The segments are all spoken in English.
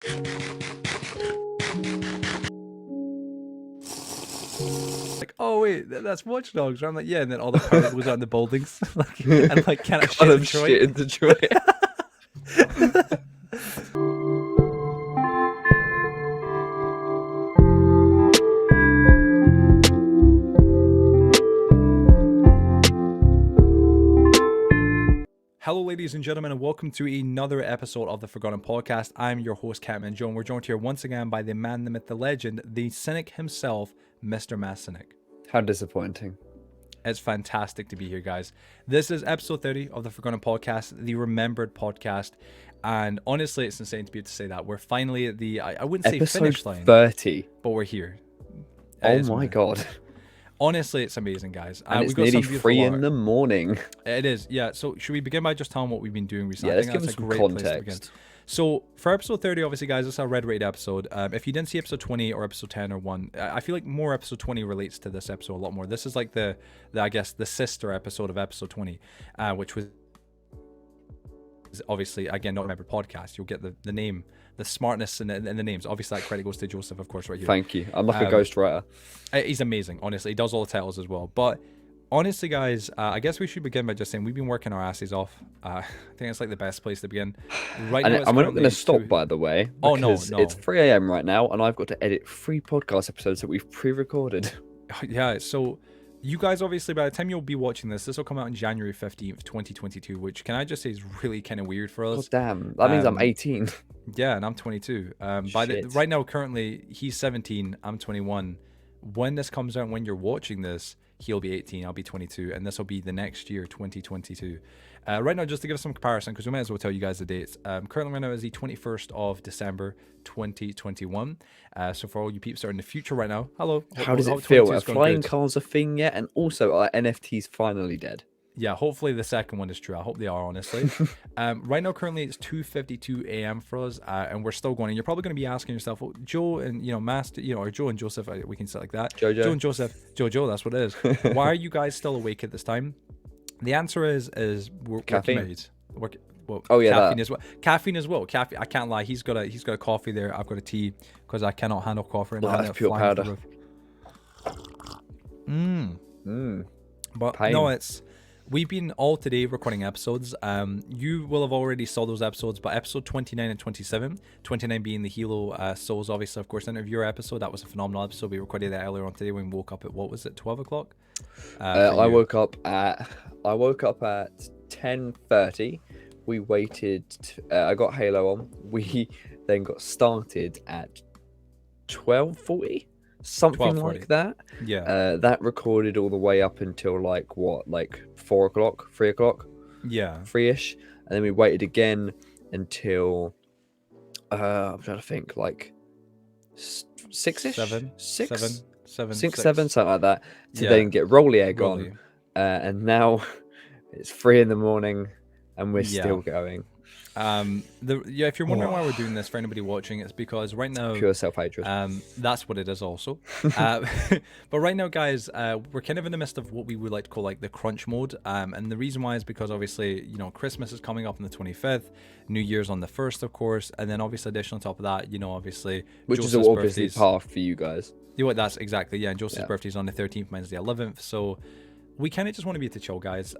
Like, oh wait, that's Watch Dogs. I'm like, yeah, and then all the power goes out in the buildings, like, and like, can I shit Kind in of Detroit? shit in Detroit. Hello, ladies and gentlemen, and welcome to another episode of the Forgotten Podcast. I'm your host, Catman Joe, and we're joined here once again by the man, the myth, the legend, the cynic himself, Mr. Mass Cynic. How disappointing. It's fantastic to be here, guys. This is episode 30 of the Forgotten Podcast, the remembered podcast. And honestly, it's insane to be able to say that. We're finally at the, I wouldn't say Episode finish line, 30. but we're here. Oh my god. Honestly, it's amazing, guys. And it's got nearly some 3 art. in the morning. It is, yeah. So should we begin by just telling what we've been doing recently? Yeah, let's I give think them that's some a great place to begin. context. So for episode 30, obviously, guys, this is our red rated episode. If you didn't see episode 20 or episode 10 or 1, I feel like more episode 20 relates to this episode a lot more. This is like the I guess, the sister episode of episode 20, which was obviously, again, not remember podcast. You'll get the name, the smartness in the names. Obviously, that credit goes to Joseph, of course, right here. Thank you. I'm like a ghostwriter. He's amazing, honestly. He does all the titles as well. But honestly, guys, I guess we should begin by just saying we've been working our asses off. I think it's like the best place to begin. Right now, and we're not going to stop, by the way. Oh, no. It's 3 a.m. right now, and I've got to edit 3 podcast episodes that we've pre-recorded. Yeah, so you guys, obviously, by the time you'll be watching this will come out on January 15th, 2022, which, can I just say, is really kind of weird for us. God damn. That means I'm 18. Yeah, and I'm 22. Right now, currently, he's 17, I'm 21. When this comes out, when you're watching this, he'll be 18, I'll be 22, and this will be the next year, 2022. Right now, just to give some comparison, because we might as well tell you guys the dates. Currently right now is the 21st of December, 2021. So for all you peeps that are in the future right now, hello. How does it feel? Are flying cars a thing yet? And also, are NFTs finally dead? Yeah, hopefully the second one is true. I hope they are, honestly. Right now, currently, it's 2:52 a.m. for us, and we're still going. And you're probably going to be asking yourself, well, Joe and, Master, or Joe and Joseph, we can say it like that. Joe and Joseph, Joe, that's what it is. Why are you guys still awake at this time? The answer is we're caffeine. Caffeine as well. Caffeine as well. Caffeine. I can't lie. He's got a coffee there. I've got a tea because I cannot handle coffee. Well, that's pure powder. But Pain. No, we've been all today recording episodes. You will have already saw those episodes, but episode 29 and 27, 29 being the Hilo Souls, obviously, of course, interviewer episode. That was a phenomenal episode. We recorded that earlier on today when we woke up at, what was it, 12 o'clock? I woke up at 10:30. We waited. I got Halo on. We then got started at 12:40. Something 12:40. like that. Yeah. That recorded all the way up until like 4 o'clock, 3 o'clock. Yeah. 3ish, and then we waited again until I'm trying to think, like 6ish, 7, something like that, to then get Rolly Egg on, and now it's 3 in the morning, and we're still going. If you're wondering why we're doing this, for anybody watching, it's because right now, pure self-hatred. That's what it is also. But right now, guys, we're kind of in the midst of what we would like to call like the crunch mode. And the reason why is because obviously, Christmas is coming up on the 25th, New Year's on the 1st, of course, and then obviously additional on top of that, obviously, which Joseph's is obviously path for you guys. That's exactly, yeah. And Joseph's birthday is on the 13th, mine's the 11th, so we kind of just want to be at the chill, guys.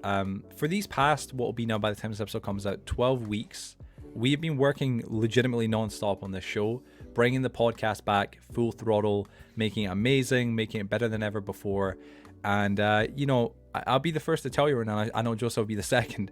For these past, what will be now by the time this episode comes out, 12 weeks, we have been working legitimately non-stop on this show, bringing the podcast back full throttle, making it amazing, making it better than ever before. And, I'll be the first to tell you right now, I know Joseph will be the second.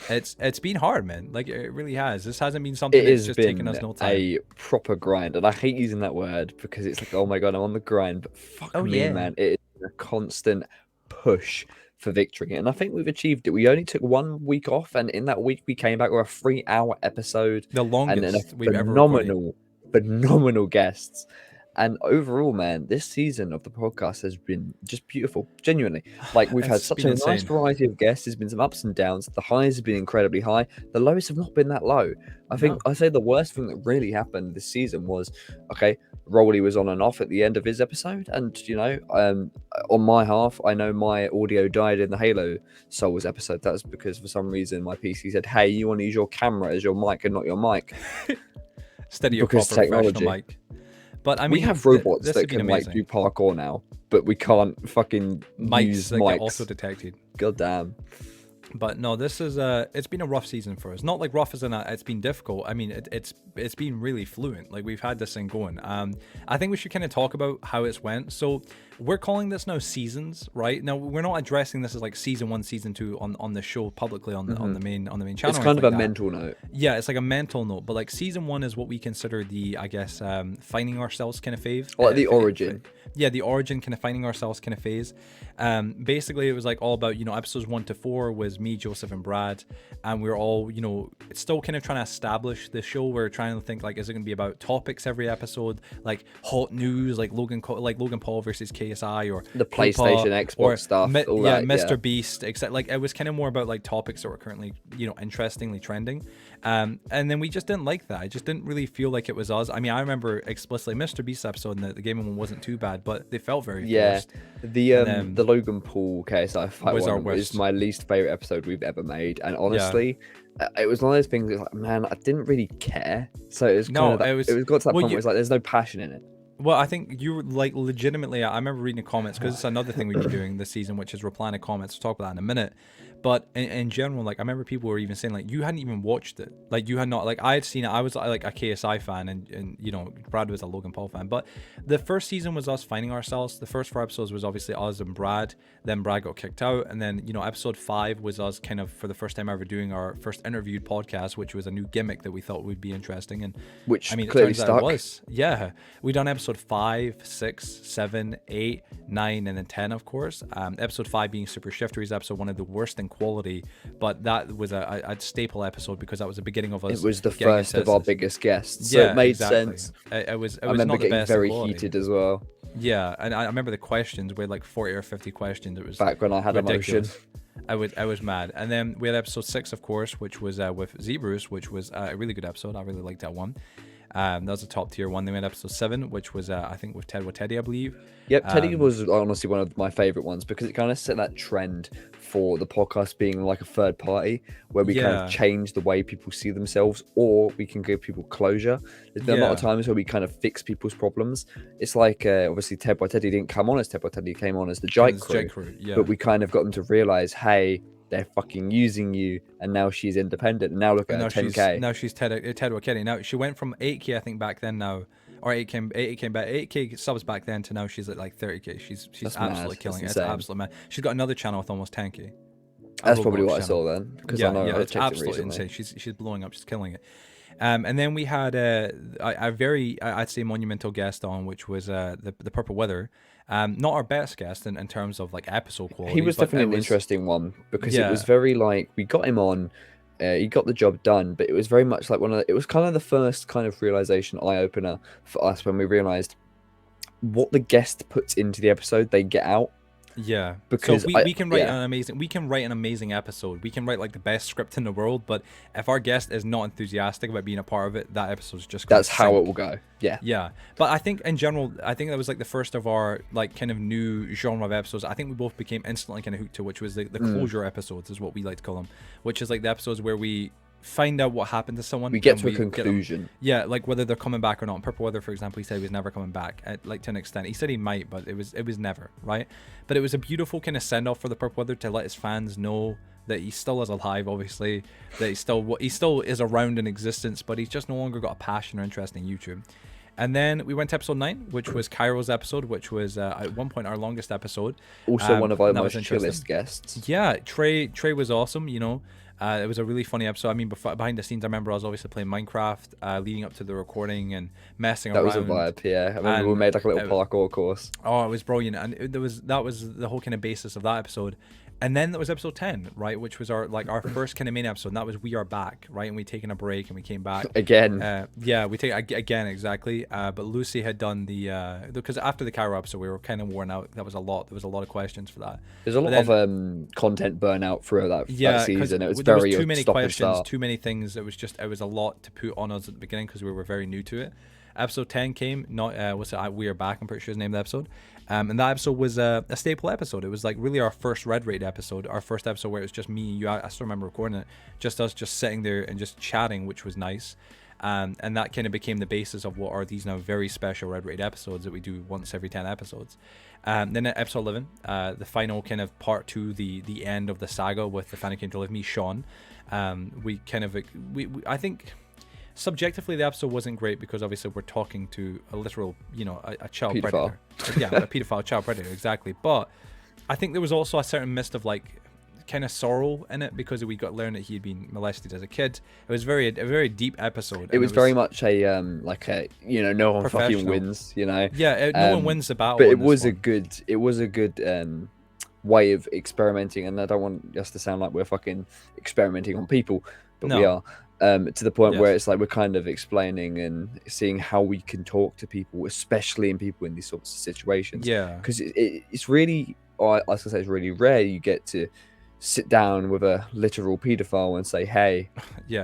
It's been hard, man. Like, it really has. This hasn't been something that's just taken us no time. A proper grind. And I hate using that word because it's like, oh my God, I'm on the grind. But fuck me, man. It is a constant push for victory, and I think we've achieved it. We only took 1 week off, and in that week we came back with a 3-hour episode, the longest we've ever phenomenal guests. And overall, man, this season of the podcast has been just beautiful, genuinely. Like, we've had such a nice variety of guests. There's been some ups and downs. The highs have been incredibly high. The lows have not been that low. I think I say the worst thing that really happened this season was, Rolly was on and off at the end of his episode, and on my half, I know my audio died in the Halo Souls episode. That's because for some reason my PC said, "Hey, you want to use your camera as your mic and not your mic." Steady a Because proper professional technology. mic. But I mean, We have robots this that has been can like amazing. do parkour now, but we can't fucking use that mics. get auto detected. God damn. But no, this is it's been a rough season for us. Not like rough as in it's been difficult. I mean, it's been really fluent. Like we've had this thing going. I think we should kind of talk about how it's went. So we're calling this now seasons, right? Now we're not addressing this as like season 1, season 2 on the show publicly on the main channel. It's kind of a that. mental note. Yeah, it's like a mental note. But like season 1 is what we consider the, I guess, finding ourselves kind of phase. Like the origin. Yeah, the origin, kind of finding ourselves kind of phase. Basically, it was like all about, episodes 1 to 4 was me, Joseph, and Brad, and we were all, still kind of trying to establish the show. We're trying to think like, is it going to be about topics every episode, like hot news, like Logan Paul versus KSI, or the PlayStation, Xbox stuff, all that, Mr. Beast, except like it was kind of more about like topics that were currently, interestingly trending. And then we just didn't like that. I just didn't really feel like it was us. I mean, I remember explicitly Mr. Beast episode, and the gaming one wasn't too bad, but they felt very forced. The Logan Paul KSI fight was my least favorite episode we've ever made, and honestly, it was one of those things. Like, man, I didn't really care. So it was it got to that point where it's like there's no passion in it. Well, I think you were like legitimately. I remember reading the comments because it's another thing we've been doing this season, which is replying to comments. We'll talk about that in a minute. But in general, like I remember people were even saying like you hadn't even watched it, like you had not, like I had seen it. I was like a KSI fan, and Brad was a Logan Paul fan. But the first season was us finding ourselves. The first 4 episodes was obviously us and Brad. Then Brad got kicked out, and then episode 5 was us kind of for the first time ever doing our first interviewed podcast, which was a new gimmick that we thought would be interesting, and which I mean clearly it turns out it was. Yeah, we done episode 5, 6, 7, 8, 9, and then 10, of course. Episode 5 being Super Shiftery's episode, one of the worst in quality, but that was a staple episode because that was the beginning of us. It was the first of our biggest guests, so it made sense. It was I remember not the getting best very quality. heated as well. Yeah, and I remember the questions. We had like 40 or 50 questions. It was back when I had ridiculous. emotion. I was mad. And then we had episode 6, of course, which was with Zebrus, which was a really good episode. I really liked that one. That was a top tier one. Then we had episode 7, which was I think with Teddy, I believe. Yep, Teddy was honestly one of my favorite ones because it kind of set that trend for the podcast being like a third party where we kind of change the way people see themselves, or we can give people closure. There's been a lot of times where we kind of fix people's problems. It's like obviously Ted by Teddy didn't come on as Ted by Teddy, came on as the Jake crew, but we kind of got them to realize, hey, they're fucking using you, and now she's independent, and now look at her 10k. Now she's Ted Wakedi. Now she went from 8k I think back then now, or 8k subs back then to now she's at like 30k. She's absolutely killing it. It's absolutely mad. She's got another channel with almost 10k. That's probably what I saw then, because I know it's absolutely insane. She's blowing up. She's killing it. And then we had a very, I'd say, monumental guest on, which was the Purple Weather. Not our best guest in terms of like episode quality. He was definitely an interesting one because it was very like, we got him on, he got the job done, but it was very much like it was kind of the first kind of realization eye opener for us when we realized what the guest puts into the episode, they get out. Yeah, because so we can write an amazing episode. We can write like the best script in the world, but if our guest is not enthusiastic about being a part of it, that episode's just that's how it will go. Yeah, but I think in general, I think that was like the first of our like kind of new genre of episodes. I think we both became instantly kind of hooked to, which was the closure episodes, is what we like to call them, which is like the episodes where we find out what happened to someone. We get to a conclusion. Yeah, like whether they're coming back or not. Purple Weather, for example, he said he was never coming back, like to an extent. He said he might, but it was never, right? But it was a beautiful kind of send off for the Purple Weather to let his fans know that he still is alive, obviously, that he still is around in existence, but he's just no longer got a passion or interest in YouTube. And then we went to episode 9, which was Cairo's episode, which was at one point our longest episode. Also one of our most chillest guests. Yeah, Trey was awesome, it was a really funny episode. I mean, behind the scenes, I remember I was obviously playing Minecraft, leading up to the recording and messing around. That was a vibe, yeah. I remember we made like a little parkour course. Oh, it was brilliant, and that was the whole kind of basis of that episode. And then there was episode 10, right, which was our first kind of main episode, and that was We Are Back, right, and we'd taken a break and we came back again. We take again, exactly. But Lucy had done because after the Cairo episode we were kind of worn out. There was a lot of questions for that. There's a lot of content burnout through that season. It was there very was too many questions, start. Too many things. It was a lot to put on us at the beginning because we were very new to it. Episode 10 came, We Are Back, I'm pretty sure is the name of the episode. And that episode was a staple episode. It was like really our first Red Raid episode, our first episode where it was just me and you. I still remember recording it, just us just sitting there and just chatting, which was nice. And that kind of became the basis of what are these now very special red rated episodes that we do once every 10 episodes. Then at episode 11, the final kind of part 2, the end of the saga with the fan came to live me, Sean. We I think subjectively the episode wasn't great because obviously we're talking to a literal, a child pedophile. Predator. Yeah, a pedophile child predator, exactly. But I think there was also a certain mist of like kind of sorrow in it because we got learned that he had been molested as a kid. It was a very deep episode. It was very much a no one fucking wins, Yeah, no one wins the battle. But it was a good way of experimenting, and I don't want us to sound like we're fucking experimenting on people, but we are. To the point where it's like we're kind of explaining and seeing how we can talk to people, especially in people in these sorts of situations. Yeah, because it's really, I was gonna say, it's really rare you get to sit down with a literal pedophile and say, hey,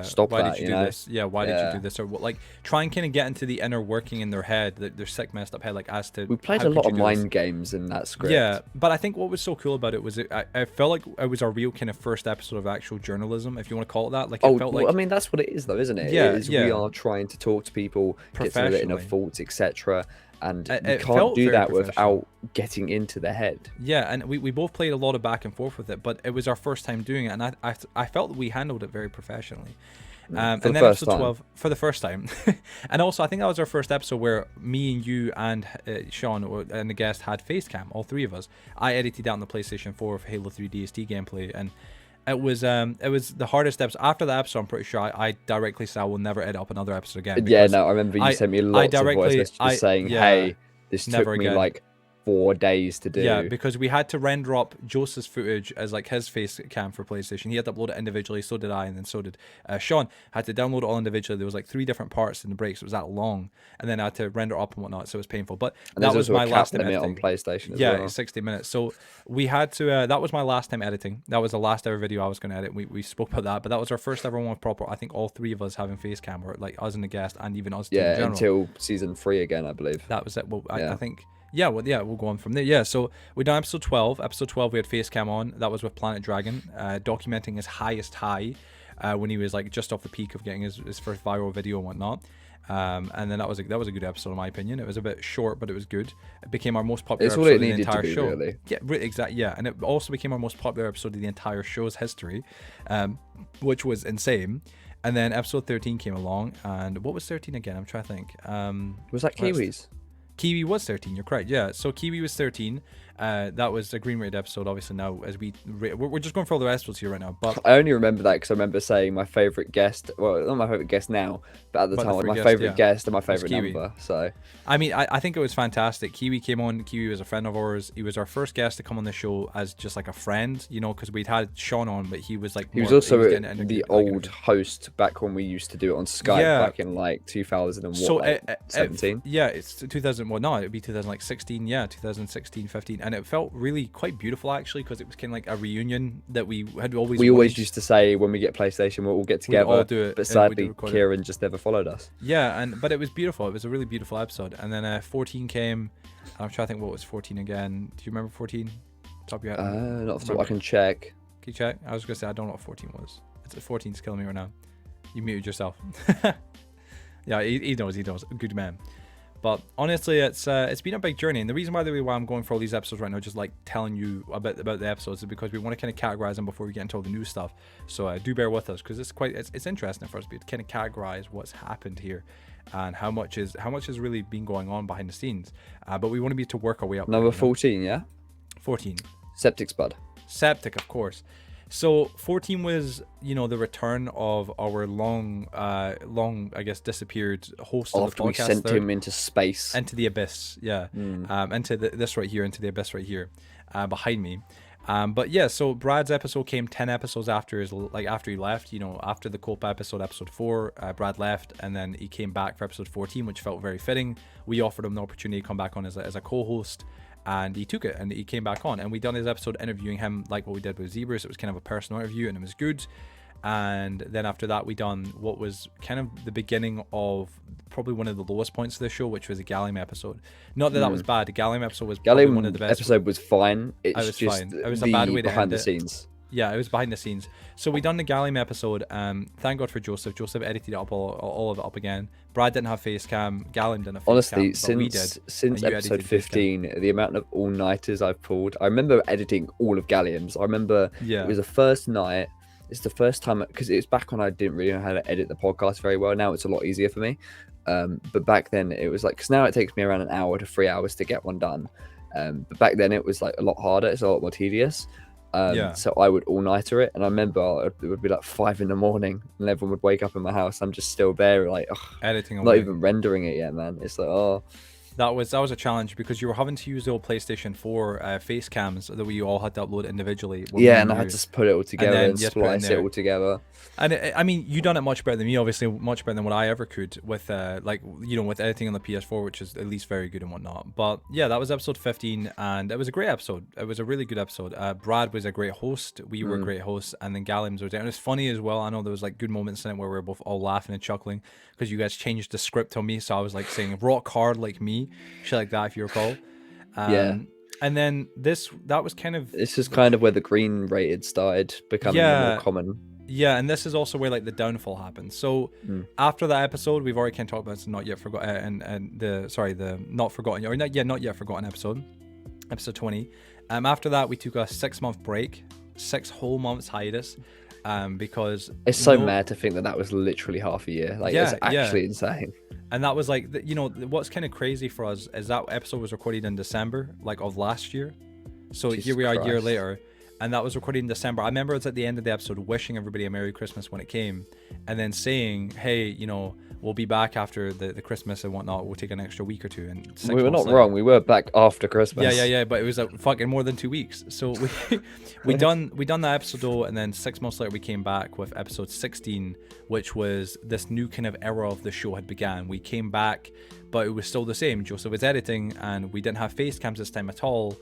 stop why that, did you do this? Why did you do this? Or like try and kind of get into the inner working in their head, their sick, messed up head, like as to we played a lot of mind games in that script. Yeah, but I think what was so cool about it was I felt like it was our real kind of first episode of actual journalism, if you want to call it that. Like, it felt like, I mean, that's what it is though, isn't it? Yeah, we are trying to talk to people, get to their inner thoughts, etc. And you can't do that without getting into the head. Yeah, and we both played a lot of back and forth with it, but it was our first time doing it, and I felt that we handled it very professionally. And then episode 12 for the first time. And also I think that was our first episode where me and you and Sean and the guest had face cam, all three of us. I edited out on the PlayStation 4 for Halo 3 DST gameplay, and it was the hardest episode. After that episode, I'm pretty sure I directly said I will never edit up another episode again. Yeah, no, I remember you sent me lots of voice messages saying, hey, this took me like 4 days to do. Yeah, because we had to render up Joseph's footage as like his face cam for PlayStation. He had to upload it individually, so did I, and then so did Sean. Had to download it all individually. There was like 3 different parts in the breaks. It was that long, and then I had to render up and whatnot, so it was painful. But that was my last time editing on PlayStation as well. 60 minutes. So we had to. That was my last time editing. That was the last ever video I was going to edit. We spoke about that, but that was our first ever one with proper. I think all 3 of us having face cam, or like us and the guest, and even us. Yeah, in general. Until season 3 again, I believe. That was it. Well, I think. Yeah, we'll go on from there. Yeah, so we done episode 12. Episode 12, we had Facecam on. That was with Planet Dragon, documenting his highest high when he was like just off the peak of getting his first viral video and whatnot. And then that was a good episode in my opinion. It was a bit short, but it was good. It became our most popular episode of the entire show. Really. Yeah, exactly. Yeah, and it also became our most popular episode of the entire show's history, which was insane. And then episode 13 came along, and what was 13 again? I'm trying to think. Was that Kiwis? Kiwi was 13, you're correct. Yeah, so Kiwi was 13. That was a green rated episode. Obviously now as we're just going for all the episodes here right now, but I only remember that because I remember saying my favorite guest, well, not my favorite guest now, but at the time my favorite guest and my favorite number. So I mean, I think it was fantastic. Kiwi came on. Kiwi was a friend of ours. He was our first guest to come on the show as just like a friend, because we'd had Sean on, but he was like he was also the old host back when we used to do it on Skype back in like 2017. Yeah, it's 2000. Well, no, it'd be 2016. Yeah, 2016, 15. And it felt really quite beautiful actually, because it was kind of like a reunion that we had always. We always used to say when we get PlayStation, we'll all get together. All do it, but sadly, Kieran just never followed us. Yeah, but it was beautiful. It was a really beautiful episode. And then 14 came. I'm trying to think what was 14 again. Do you remember 14? Top of your head? Not so I can check. Can you check? I was gonna say I don't know what 14 was. It's 14's killing me right now. You muted yourself. Yeah, he knows. Good man. But honestly, it's been a big journey, and the reason why I'm going for all these episodes right now, just like telling you about the episodes, is because we want to kind of categorize them before we get into all the new stuff. So do bear with us, because it's interesting for us to kind of categorize what's happened here, and how much has really been going on behind the scenes. But we want to be to work our way up. Number 14, yeah. 14. Septic Spud. Septic, of course. So 14 was, the return of our long, I guess, disappeared host of the podcast. After we sent him into space. Into the abyss, yeah. Into this right here, into the abyss right here, behind me. But yeah, so Brad's episode came 10 episodes after after he left. After the Cope episode 4, Brad left, and then he came back for episode 14, which felt very fitting. We offered him the opportunity to come back on as a co-host. And he took it, and he came back on, and we done his episode interviewing him like what we did with Zebras. It was kind of a personal interview, and it was good. And then after that, we done what was kind of the beginning of probably one of the lowest points of the show, which was a Gallium episode. Not that that was bad. The Gallium episode was probably one of the best. Episode was fine. It was just fine. It was a bad way to behind end the scenes. Yeah, it was behind the scenes. So we done the Gallium episode. Thank God for Joseph. Joseph edited it up all of it up again. Brad didn't have face cam. Gallium didn't have face Honestly, cam, but we did. since episode 15, the amount of all-nighters I've pulled. I remember editing all of Gallium's. I remember it was the first night. It's the first time, because it was back when I didn't really know how to edit the podcast very well. Now it's a lot easier for me. But back then it was like, because now it takes me around an hour to 3 hours to get one done. But back then it was like a lot harder. It's a lot more tedious. So I would all-nighter it, and I remember it would be like 5 a.m, and everyone would wake up in my house. I'm just still there, like editing. Not even rendering it yet, man. It's like that was a challenge, because you were having to use the old PlayStation 4 face cams that we all had to upload individually. And I had to put it all together and splice it all together. And I mean, you done it much better than me, obviously, much better than what I ever could with with editing on the PS4, which is at least very good and whatnot. But yeah, that was episode 15, and it was a great episode. It was a really good episode. Brad was a great host. We were great hosts, and then Galliums was there. And it was funny as well. I know there was like good moments in it where we were both all laughing and chuckling because you guys changed the script on me. So I was like saying rock hard like me, shit like that, if you recall. And then that was kind of... This is kind of where the green rated started becoming more common. Yeah, and this is also where like the downfall happened. So after that episode, we've already kind of talked about not yet forgotten, and the not forgotten, or not yet forgotten episode 20. After that, we took a 6-month break, 6 whole months hiatus, because it's so mad to think that was literally half a year. Like, it's actually insane. And that was like, what's kind of crazy for us is that episode was recorded in December, like of last year. So Jesus here we are Christ. A year later. And that was recorded in December. I remember it was at the end of the episode wishing everybody a Merry Christmas when it came, and then saying, hey, we'll be back after the Christmas and whatnot. We'll take an extra week or two. And we were not wrong. We were back after Christmas. Yeah. But it was fucking more than 2 weeks. So we done that episode though, and then 6 months later we came back with episode 16, which was this new kind of era of the show had began. We came back, but it was still the same. Joseph was editing, and we didn't have face cams this time at all.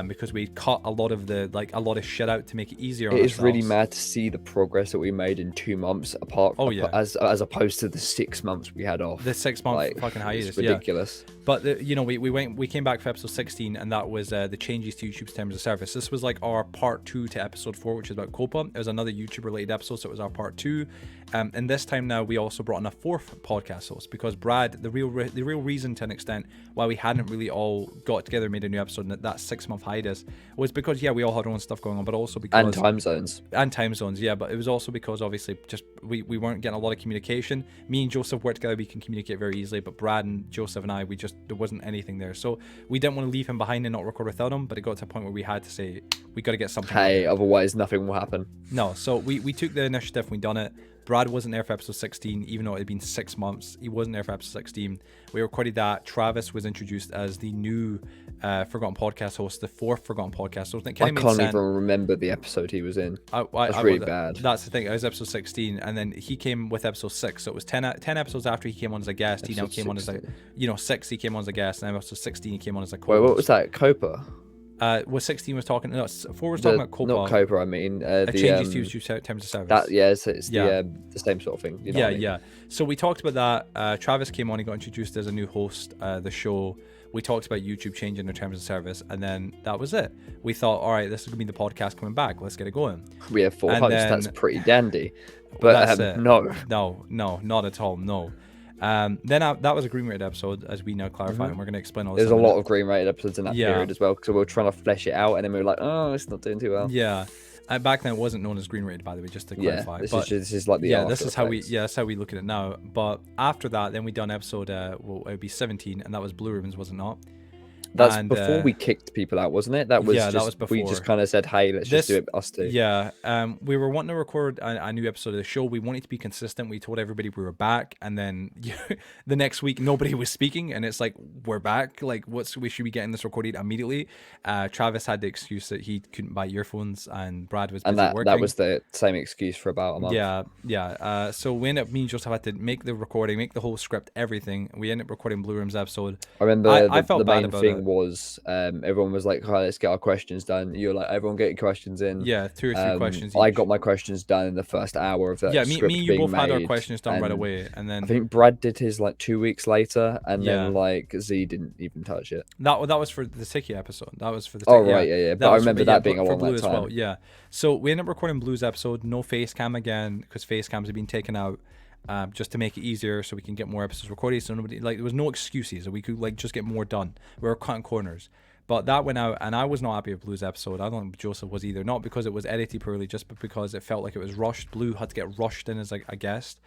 Because we cut a lot of shit out to make it easier. It is really mad to see the progress that we made in 2 months apart. As opposed to the 6 months we had off. The 6 month fucking hiatus. It's ridiculous. But we came back for episode 16, and that was the changes to YouTube's terms of service. This was like our part 2 to episode 4, which is about Copa. It was another YouTube related episode, so it was our part 2. And this time now we also brought in a 4th podcast host, because Brad, the real reason to an extent why we hadn't really all got together and made a new episode in that 6-month hiatus was because we all had our own stuff going on, but also because time zones, but it was also because obviously just we weren't getting a lot of communication. Me and Joseph work together, we can communicate very easily, but Brad and Joseph and I, there wasn't anything there, so we didn't want to leave him behind and not record without him. But it got to a point where we had to say we got to get something. Otherwise nothing will happen. No, so we took the initiative and we done it. Brad wasn't there for episode 16, even though it had been 6 months. He wasn't there for episode 16. We recorded that. Travis was introduced as the new Forgotten Podcast host, the 4th Forgotten Podcast host. I can't even remember the episode he was in. That's really bad. That's the thing. It was episode 16, and then he came with episode 6. So it was 10 episodes after he came on as a guest. He now came on as 6 he came on as a guest, and then episode 16 he came on as a co-host. Wait, what was that? Copa? Was 16 was talking? No, 4 was talking about Copa. Not Copa. I mean, the changes to YouTube terms of service. It's the same sort of thing. You know what I mean? So we talked about that. Travis came on. He got introduced as a new host. The show. We talked about YouTube changing their terms of service, and then that was it. We thought, all right, this is gonna be the podcast coming back. Let's get it going. We have 4 hosts. That's pretty dandy. But no, not at all. No. Then that was a green rated episode, as we now clarify, and we're going to explain all this. There's a lot of green rated episodes in that period as well, because we were trying to flesh it out, and then we were like, oh, it's not doing too well. Yeah. Back then it wasn't known as green rated, by the way, just to clarify. This is like the this is how that's how we look at it now. But after that, then we done episode it would be 17, and that was Blue Ribbons, was it not? That's before we kicked people out, wasn't it? That was before. We just kind of said, hey, let's just do it us two. Yeah. We were wanting to record a new episode of the show. We wanted to be consistent. We told everybody we were back, and then the next week nobody was speaking, and it's like, we're back. Like, we should be getting this recorded immediately. Travis had the excuse that he couldn't buy earphones, and Brad was busy working. That was the same excuse for about a month. Yeah. So we ended up, me and Joseph had to make the recording, make the whole script, everything. We ended up recording Blue Room's episode. I remember I felt bad about thing was everyone was like, "Hi, let's get our questions done." You're like, "Everyone get your questions in." Yeah, 2 or 3 questions I each. got my questions done in the first hour of that Yeah, script me and you being both had our made, questions done right and away, and I then think Brad did his like 2 weeks later, and yeah, then like Z didn't even touch it. that was for the Tiki episode. That was for the Oh Tiki, right, yeah. But I remember that being for along Blue that as time. well. Yeah, so we ended up recording Blue's episode. No face cam again because face cams have been taken out. Just to make it easier so we can get more episodes recorded, so nobody, like, there was no excuses, so we could like just get more done. We were cutting corners, but that went out, and I was not happy with Blue's episode. I don't think Joseph was either, not because it was edited poorly, just because it felt like it was rushed. Blue had to get rushed in as like a guest,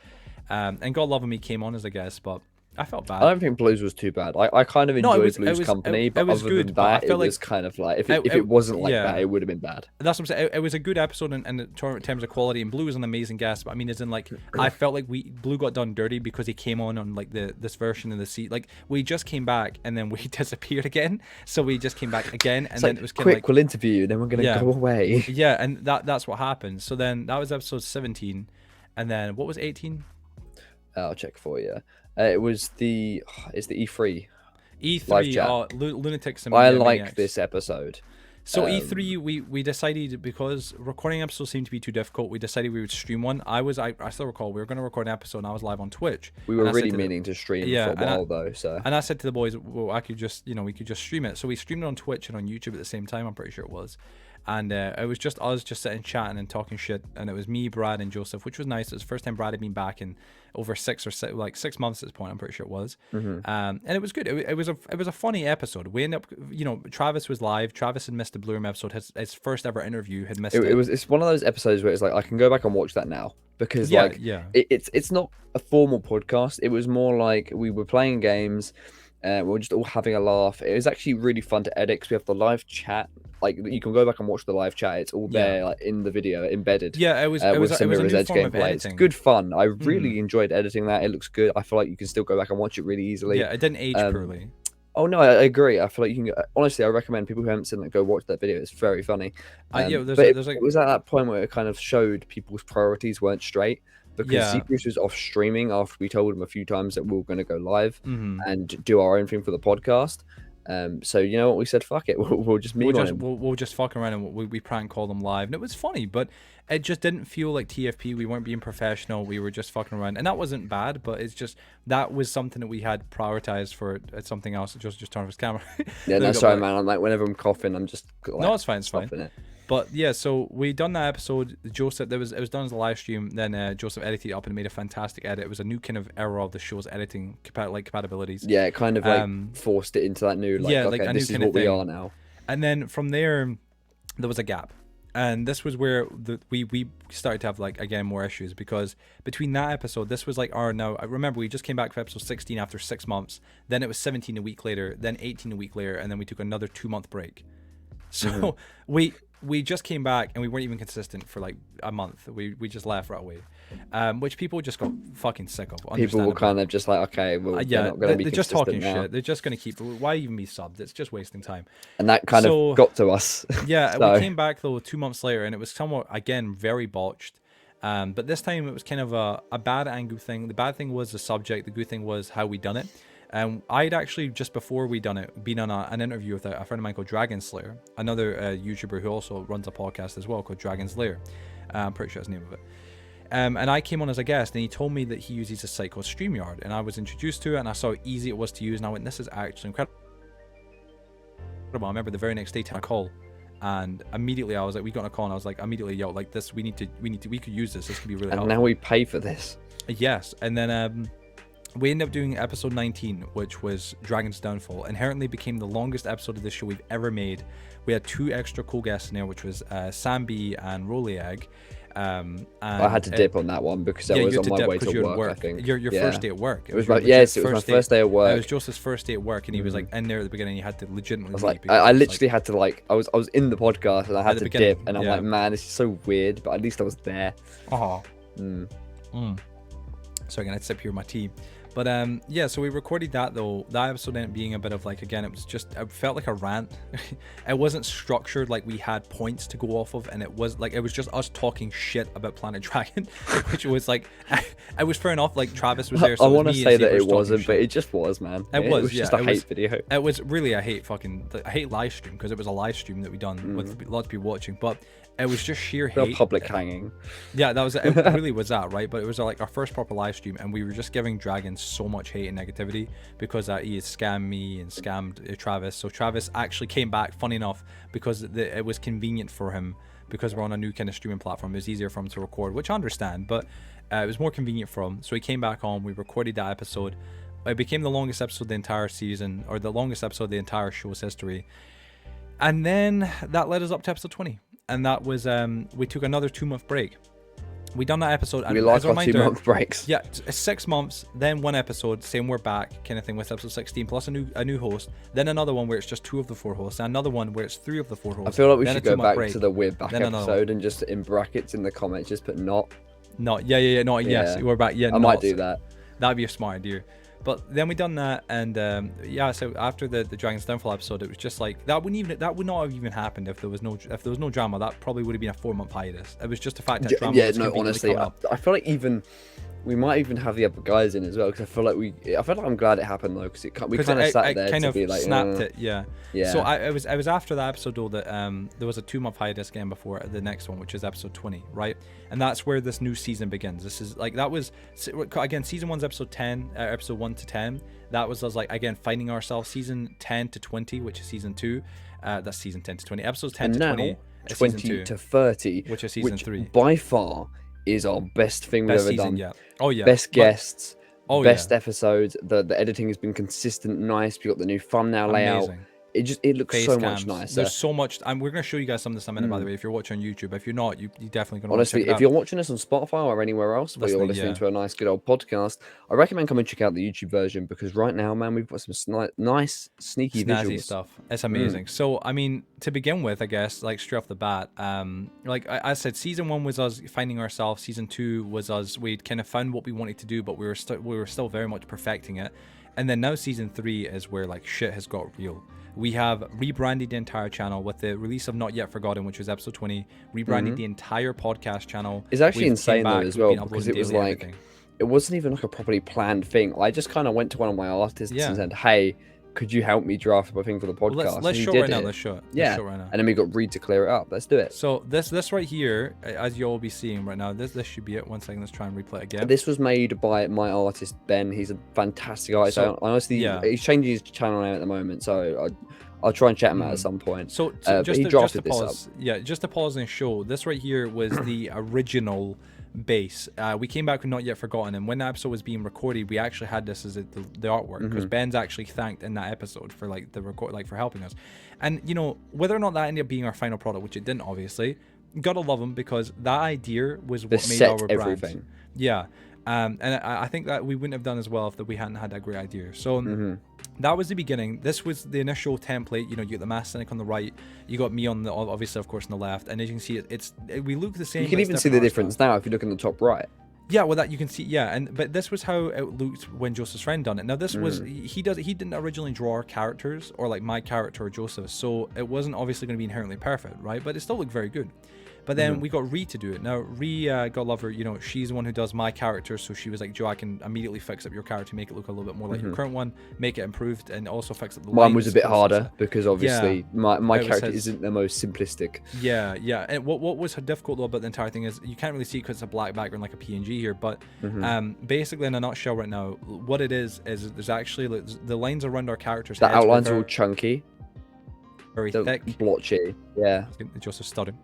and God love him, he came on as a guest, but I felt bad. I don't think Blues was too bad. I kind of enjoyed Blues company, but other good, than that, it was kind of like if it wasn't like that, it would have been bad. That's what I'm saying. It was a good episode in terms of quality, and Blue was an amazing guest. But I mean, as in like, I felt like Blue got done dirty because he came on like this version of the seat. Like we just came back and then we disappeared again. So we just came back again, and then it was kind of like, we'll interview you, then we're gonna go away. Yeah, and that's what happened. So then that was episode 17, and then what was 18? I'll check for you. It's the E3. E3, Lunatics. I like this episode. So E3, we decided, because recording episodes seemed to be too difficult, we decided we would stream one. I still recall we were going to record an episode, and I was live on Twitch. We were really meaning to stream for a while though. So and I said to the boys, well, I could just, we could just stream it. So we streamed it on Twitch and on YouTube at the same time. I'm pretty sure it was. And it was just us just sitting chatting and talking shit, and it was me, Brad, and Joseph, which was nice. It was the first time Brad had been back in over 6 months at this point. I'm pretty sure it was, and it was good. It was a funny episode. We ended up, Travis was live. Travis had missed the Blue Room episode. His first ever interview had missed it. It's one of those episodes where it's like I can go back and watch that now because it's not a formal podcast. It was more like we were playing games. We were just all having a laugh. It was actually really fun to edit because we have the live chat. Like you can go back and watch the live chat. It's all there, like in the video, embedded. Yeah, it was a new form of editing. It's good fun. I really enjoyed editing that. It looks good. I feel like you can still go back and watch it really easily. Yeah, it didn't age poorly. Oh no, I agree. I feel like you can. Honestly, I recommend people who haven't seen it go watch that video. It's very funny. It was at that point where it kind of showed people's priorities weren't straight. Because Zebrus was off streaming after we told him a few times that we were going to go live and do our own thing for the podcast. So you know what, we said, fuck it, we'll just meme on him. We'll just fuck around and we prank call them live, and it was funny, but it just didn't feel like TFP. We weren't being professional. We were just fucking around, and that wasn't bad, but it's just that was something that we had prioritized for something else. Just turn off his camera. Yeah, no, sorry, man. I'm like, whenever I'm coughing, I'm just like, no, it's fine, it's fine. It. But yeah, so we done that episode. Joseph, it was done as a live stream. Then Joseph edited it up and made a fantastic edit. It was a new kind of era of the show's editing compatibilities. Yeah, it kind of like forced it into that new this is what we are now. And then from there was a gap, and this was where we started to have more issues, because between that episode, this was like I remember we just came back for episode 16 after 6 months. Then it was 17 a week later. Then 18 a week later, and then we took another 2-month break. So we just came back and we weren't even consistent for like a month. We just left right away, which people just got fucking sick of. People were kind of just like, okay, well, they're not going to be they're just talking now. shit. They're just going to keep. Why even be subbed? It's just wasting time. And that kind of got to us. Yeah, so. We came back though 2 months later, and it was somewhat again very botched. But this time it was kind of a bad and good thing. The bad thing was the subject. The good thing was how we done it. I'd actually, just before we done it, been on an interview with a friend of mine called Dragon Slayer, another YouTuber who also runs a podcast as well called Dragon's Lair. I'm pretty sure that's the name of it. And I came on as a guest, and he told me that he uses a site called StreamYard, and I was introduced to it, and I saw how easy it was to use, and I went, this is actually incredible. I remember the very next day, I call, and immediately I was like, we got on a call, and I was like, immediately, yo, like this, we could use this. This could be really helpful. And now we pay for this. Yes, and then we ended up doing episode 19, which was Dragon's Downfall. Inherently became the longest episode of this show we've ever made. We had 2 extra cool guests in there, which was Sambi and Roliag. I had to dip on that one because I was on my way to work, I think. Your first day at work. It was my first day at work. It was Joseph's first day at work, and he was like in there at the beginning. You had to legitimately I literally had to I was in the podcast and I had to dip, and I'm like, man, this is so weird, but at least I was there. So again, I'd sip here my tea. But yeah, so we recorded that though. That episode ended up being a bit of like, again, it felt like a rant. It wasn't structured like we had points to go off of, and it was just us talking shit about Planet Dragon, which was like, it was fair enough. Like Travis was there. So I want to say that it wasn't, but shit. it just was, man. It was just a hate video. It was really I hate live stream, because it was a live stream that we done with lots of people watching, but it was just sheer hate. Public hanging. Yeah, it really was that, right? But it was like our first proper live stream, and we were just giving Dragon so much hate and negativity because he had scammed me and scammed Travis. So Travis actually came back, funny enough, because it was convenient for him, because we're on a new kind of streaming platform. It was easier for him to record, which I understand, but it was more convenient for him. So he came back on, we recorded that episode. It became the longest episode of the entire season, or the longest episode of the entire show's history. And then that led us up to episode 20. And that was, we took another 2-month break. We done that episode. And we like our 2-month breaks. Yeah, 6 months, then 1 episode, saying we're back, kind of thing, with episode 16, plus a new host. Then another one where it's just 2 of the 4 hosts. And another one where it's 3 of the 4 hosts. I feel like we should go back to the we're back episode and just in brackets in the comments, just put not. Yes, we're back. Yeah, I might do that. That'd be a smart idea. But then we done that, and yeah. So after the Dragon's Downfall episode, it was just like that would not have even happened if there was no drama. That probably would have been a 4-month hiatus. It was just the fact that drama. Yeah, no, honestly, I feel like we might even have the other guys in as well, because I feel like I'm glad it happened though, because we kind of sat there to be like snapped it. Yeah. So it was after that episode though that there was a 2-month hiatus again before the next one, which is episode 20, right? And that's where this new season begins. This is like, that was again season 1's episode 10, episode 1 to 10. That was us like, again, finding ourselves. Season 10 to 20, which is season 2. That's season 10 to 20. Episodes 10 to 20. 20 to 30, which is season 3. By far is our best thing we've ever done. Yeah. Oh yeah. Best guests. Best episodes. The editing has been consistent, nice. We got the new thumbnail layout. It looks so much nicer. There's so much, and we're going to show you guys some of this in a minute, by the way, if you're watching on YouTube. If you're not, you definitely going to honestly, if you're watching us on Spotify or anywhere else, where you're listening to a nice good old podcast, I recommend coming and check out the YouTube version, because right now, man, we've got some nice sneaky visuals stuff. It's amazing. So I mean, to begin with, I guess, like straight off the bat, like I said, season 1 was us finding ourselves. Season 2 was us, we'd kind of found what we wanted to do, but we were still very much perfecting it. And then now season 3 is where like shit has got real. We have rebranded the entire channel with the release of Not Yet Forgotten, which was episode 20. Rebranded the entire podcast channel. It's actually insane though as well, because it was like, it wasn't even like a properly planned thing. I just kind of went to one of my artists and said, hey, could you help me draft my thing for the podcast? Well, let's show it right now. Let's show it. Yeah. Right now. And then we got Reed to clear it up. Let's do it. So this right here, as you'll be seeing right now, this should be it. 1 second. Let's try and replay it again. This was made by my artist Ben. He's a fantastic artist. So, honestly, he's changing his channel name at the moment, so I'll try and chat him out at some point. So just to pause, just to pause and show, this right here was the original base. We came back with Not Yet Forgotten, and when that episode was being recorded, we actually had this as the artwork, because Ben's actually thanked in that episode for like the record, like for helping us. And you know, whether or not that ended up being our final product, which it didn't, obviously, gotta love him, because that idea was what made our brand. Yeah. And I think that we wouldn't have done as well if we hadn't had that great idea. So that was the beginning. This was the initial template. You know, you got the Masked Cynic on the right, you got me on the, obviously, of course, on the left, and as you can see, we look the same. You can even see the difference now if you look in the top right. Yeah, well, that you can see. Yeah, but this was how it looked when Joseph's friend done it. Now this was he didn't originally draw our characters, or like my character or Joseph, so it wasn't obviously going to be inherently perfect, right? But it still looked very good. But then we got Ree to do it. Now, Ree, God love her, you know, she's the one who does my character. So she was like, Joe, I can immediately fix up your character, make it look a little bit more like your current one, make it improved, and also fix up the Mine was a bit harder because obviously my character isn't the most simplistic. Yeah. And what was difficult though about the entire thing is you can't really see because it's a black background like a PNG here. But basically, in a nutshell right now, what it is there's actually the lines around our characters. The outlines are all chunky. Very thick. Blotchy. Yeah. Joseph stuttering.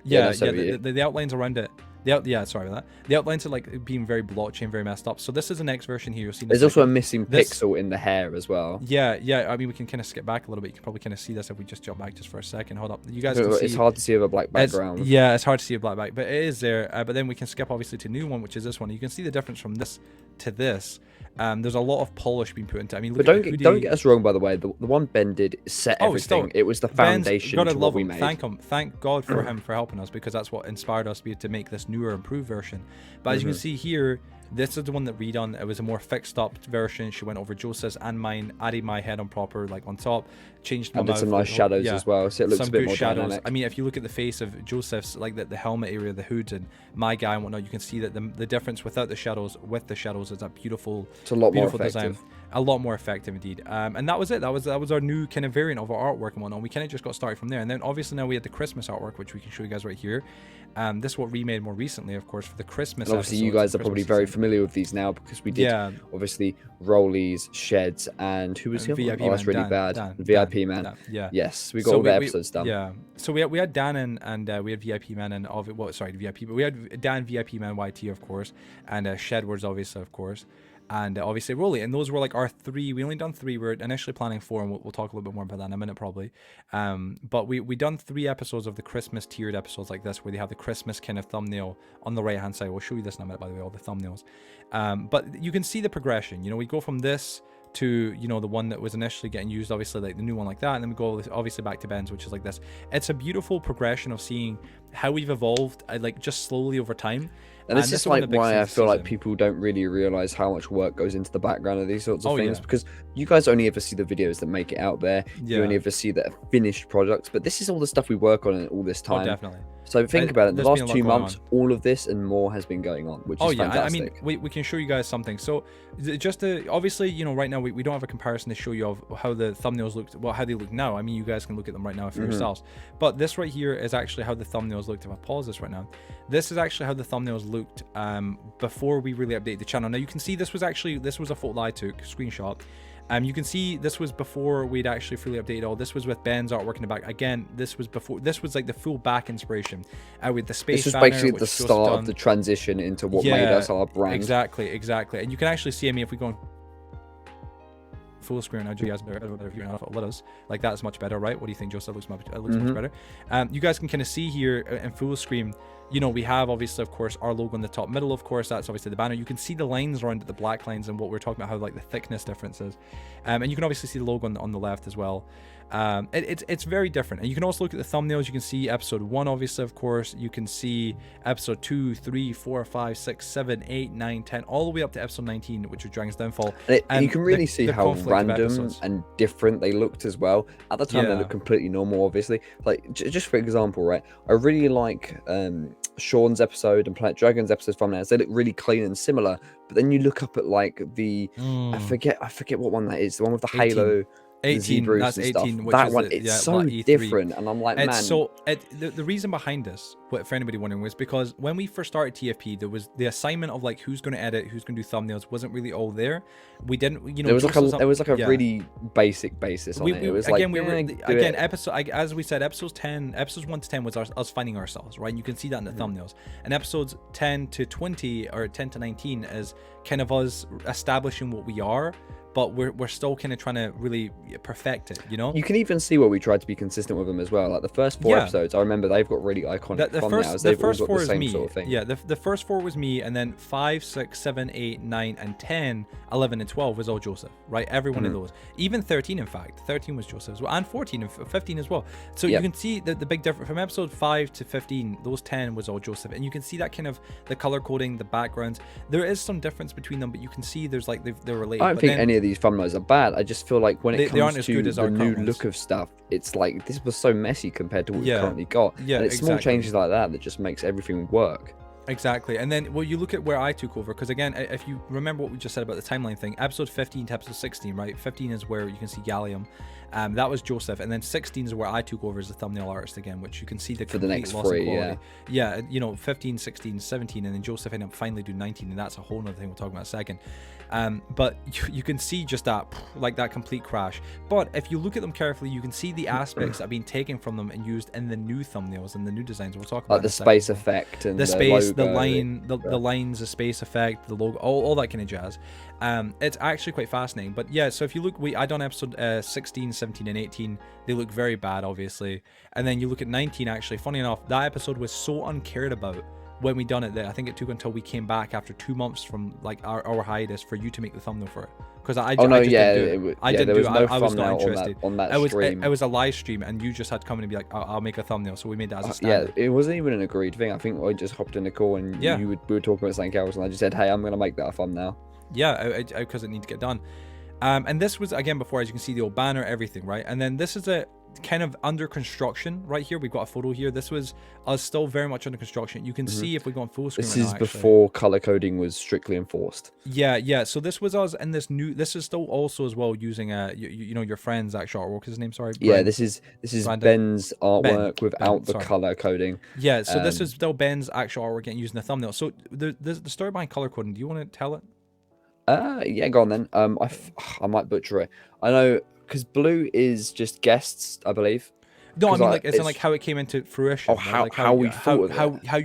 Yeah, the outlines around it. Sorry about that. The outlines are like being very blotchy and very messed up. So this is the next version here. You'll see. There's also a missing pixel in the hair as well. Yeah. I mean, we can kind of skip back a little bit. You can probably kind of see this if we just jump back just for a second. Hold up. You guys can see. It's hard to see with a black background. It's hard to see a black back, but it is there. But then we can skip obviously to new one, which is this one. You can see the difference from this to this. There's a lot of polish being put into it. I mean, but don't get us wrong, by the way. The one Ben did set everything. It was the foundation to what we made. Thank him. Thank God for him for helping us, because that's what inspired us to make this newer, improved version. But as you can see here, This is the one that redone. It was a more fixed up version. She went over Joseph's and mine, added my head on proper, like on top, changed my mouth. And did some nice shadows as well, so it looks a bit more dynamic. I mean, if you look at the face of Joseph's, like the helmet area, the hood, and my guy and whatnot, you can see that the difference without the shadows, with the shadows, is that beautiful, it's a lot beautiful more effective. design. A lot more effective indeed. And that was it. That was our new kind of variant of our artwork and whatnot. We kind of just got started from there. And then obviously now we had the Christmas artwork, which we can show you guys right here. This is what we made more recently, of course, for the Christmas. And obviously, you guys are probably very familiar with these now because we did obviously Rollies, Sheds, and who was the other one? Oh, that's really bad. VIP Man. Yeah. Yes, we got all the episodes done. Yeah. So we had Dan and we had VIP Man and VIP, but we had Dan, VIP Man, YT, of course, and Shed was obviously, of course. And obviously Rolly, and those were like our 3. We only done 3. We were initially planning 4, and we'll talk a little bit more about that in a minute probably. But we done 3 episodes of the Christmas tiered episodes like this, where they have the Christmas kind of thumbnail on the right hand side. We'll show you this in a minute, by the way, all the thumbnails. But you can see the progression. You know, we go from this to, you know, the one that was initially getting used, obviously, like the new one like that, and then we go obviously back to Ben's, which is like this. It's a beautiful progression of seeing how we've evolved, like just slowly over time. And this is like why I feel like people don't really realize how much work goes into the background of these sorts of things, because you guys only ever see the videos that make it out there. You only ever see the finished products, but this is all the stuff we work on in all this time. Definitely. So think about it. The last 2 months, all of this and more has been going on, which is fantastic. I mean, we can show you guys something. So just to, obviously, you know, right now we don't have a comparison to show you of how the thumbnails looked, well, how they look now. I mean, you guys can look at them right now for yourselves. But this right here is actually how the thumbnails looked. If I pause this right now, this is actually how the thumbnails looked before we really updated the channel. Now you can see this was a photo that I took, screenshot. You can see this was before we'd actually fully updated all. This was with Ben's artwork in the back. Again, this was before. This was like the full back inspiration with the space. This was basically the start of the transition into what made us our brand. Exactly. And you can actually see, I mean, if we go on full screen now, let us, like that's much better, right? What do you think, Joseph? Looks much better. You guys can kind of see here in full screen, you know, we have obviously, of course, our logo in the top middle, of course, that's obviously the banner. You can see the lines around it, the black lines, and what we're talking about, how like the thickness differences. And you can obviously see the logo on the left as well. It's very different. And you can also look at the thumbnails. You can see episode 1, obviously, of course. You can see episode 2, 3, 4, 5, 6, 7, 8, 9, 10, all the way up to episode 19, which was Dragon's Downfall. And you can really see how random and different they looked as well. At the time, they looked completely normal, obviously. Like, just for example, right, I really like Sean's episode and Planet Dragon's episode thumbnails. They look really clean and similar. But then you look up at like the I forget what one that is, the one with the 18. Halo. 18, that's 18. That one, it's so different, and I'm like, man. So the reason behind this, for anybody wondering, was because when we first started TFP, there was the assignment of like who's going to edit, who's going to do thumbnails, wasn't really all there. We didn't, you know, there was like a really basic basis on it. It was as we said, episodes 1 to 10 was us finding ourselves, right? And you can see that in the thumbnails. And episodes 10 to 20 or 10 to 19 is kind of us establishing what we are, but we're still kind of trying to really perfect it, you know? You can even see where we tried to be consistent with them as well. Like the first 4 episodes, I remember they've got really iconic thumbnails. They've all got the same sort of thing. Yeah, the first 4 was me, and then 5, 6, 7, 8, 9, and 10, 11, and 12 was all Joseph, right? Every one of those. Even 13, in fact. 13 was Joseph as well, and 14 and 15 as well. So you can see the big difference. From episode 5 to 15, those 10 was all Joseph. And you can see that kind of the color coding, the backgrounds. There is some difference between them, but you can see there's like they're related. I don't think any of these thumbnails are bad. I just feel like when it comes to the new look of stuff, it's like this was so messy compared to what we've currently got. And it's small changes like that just makes everything work. Exactly. And then, well, you look at where I took over, because again, if you remember what we just said about the timeline thing, episode 15 to episode 16, right? 15 is where you can see Gallium. That was Joseph. And then 16 is where I took over as the thumbnail artist again, which you can see the for the next loss 3, quality. Yeah, you know, 15, 16, 17, and then Joseph ended up finally doing 19, and that's a whole nother thing we'll talk about in a second. But you can see just that, like that complete crash. But if you look at them carefully, you can see the aspects that have been taken from them and used in the new thumbnails and the new designs. We'll talk about like the space effect and the space, the line, the lines, the space effect, the logo, all that kind of jazz. It's actually quite fascinating. But yeah, so if you look, I done episode 16, 17, and 18. They look very bad, obviously. And then you look at 19. Actually, funny enough, that episode was so uncared about when we done it, that I think it took until we came back after 2 months from like our hiatus for you to make the thumbnail for it. because I Oh no, just yeah, didn't do it. I didn't there do was it. no I was not thumbnail interested. on that It stream. was a live stream, and you just had to come in and be like, I'll make a thumbnail. So we made that as a Yeah, standard. it wasn't even an agreed thing. I think I just hopped in the call and Yeah. we were talking about something else, and I just said, "Hey, I'm gonna make that a thumbnail." Yeah, because it needs to get done. And this was, again, before, as you can see, the old banner, everything, right? And then this is a kind of under construction right here. We've got a photo here. This was us still very much under construction. You can see if we go on full screen. This is before color coding was strictly enforced. Yeah. So this was us in this new. This is still also as well using your friend's actual artwork. His name, sorry. Yeah, this is Ben's artwork without the color coding. Yeah. So this is still Ben's actual artwork getting used in the thumbnail. So the story behind color coding. Do you want to tell it? Yeah, go on then. I might butcher it. I know, because blue is just guests, I believe. No, I mean, like, it's like how it came into fruition. Oh, how, like how we thought of it. How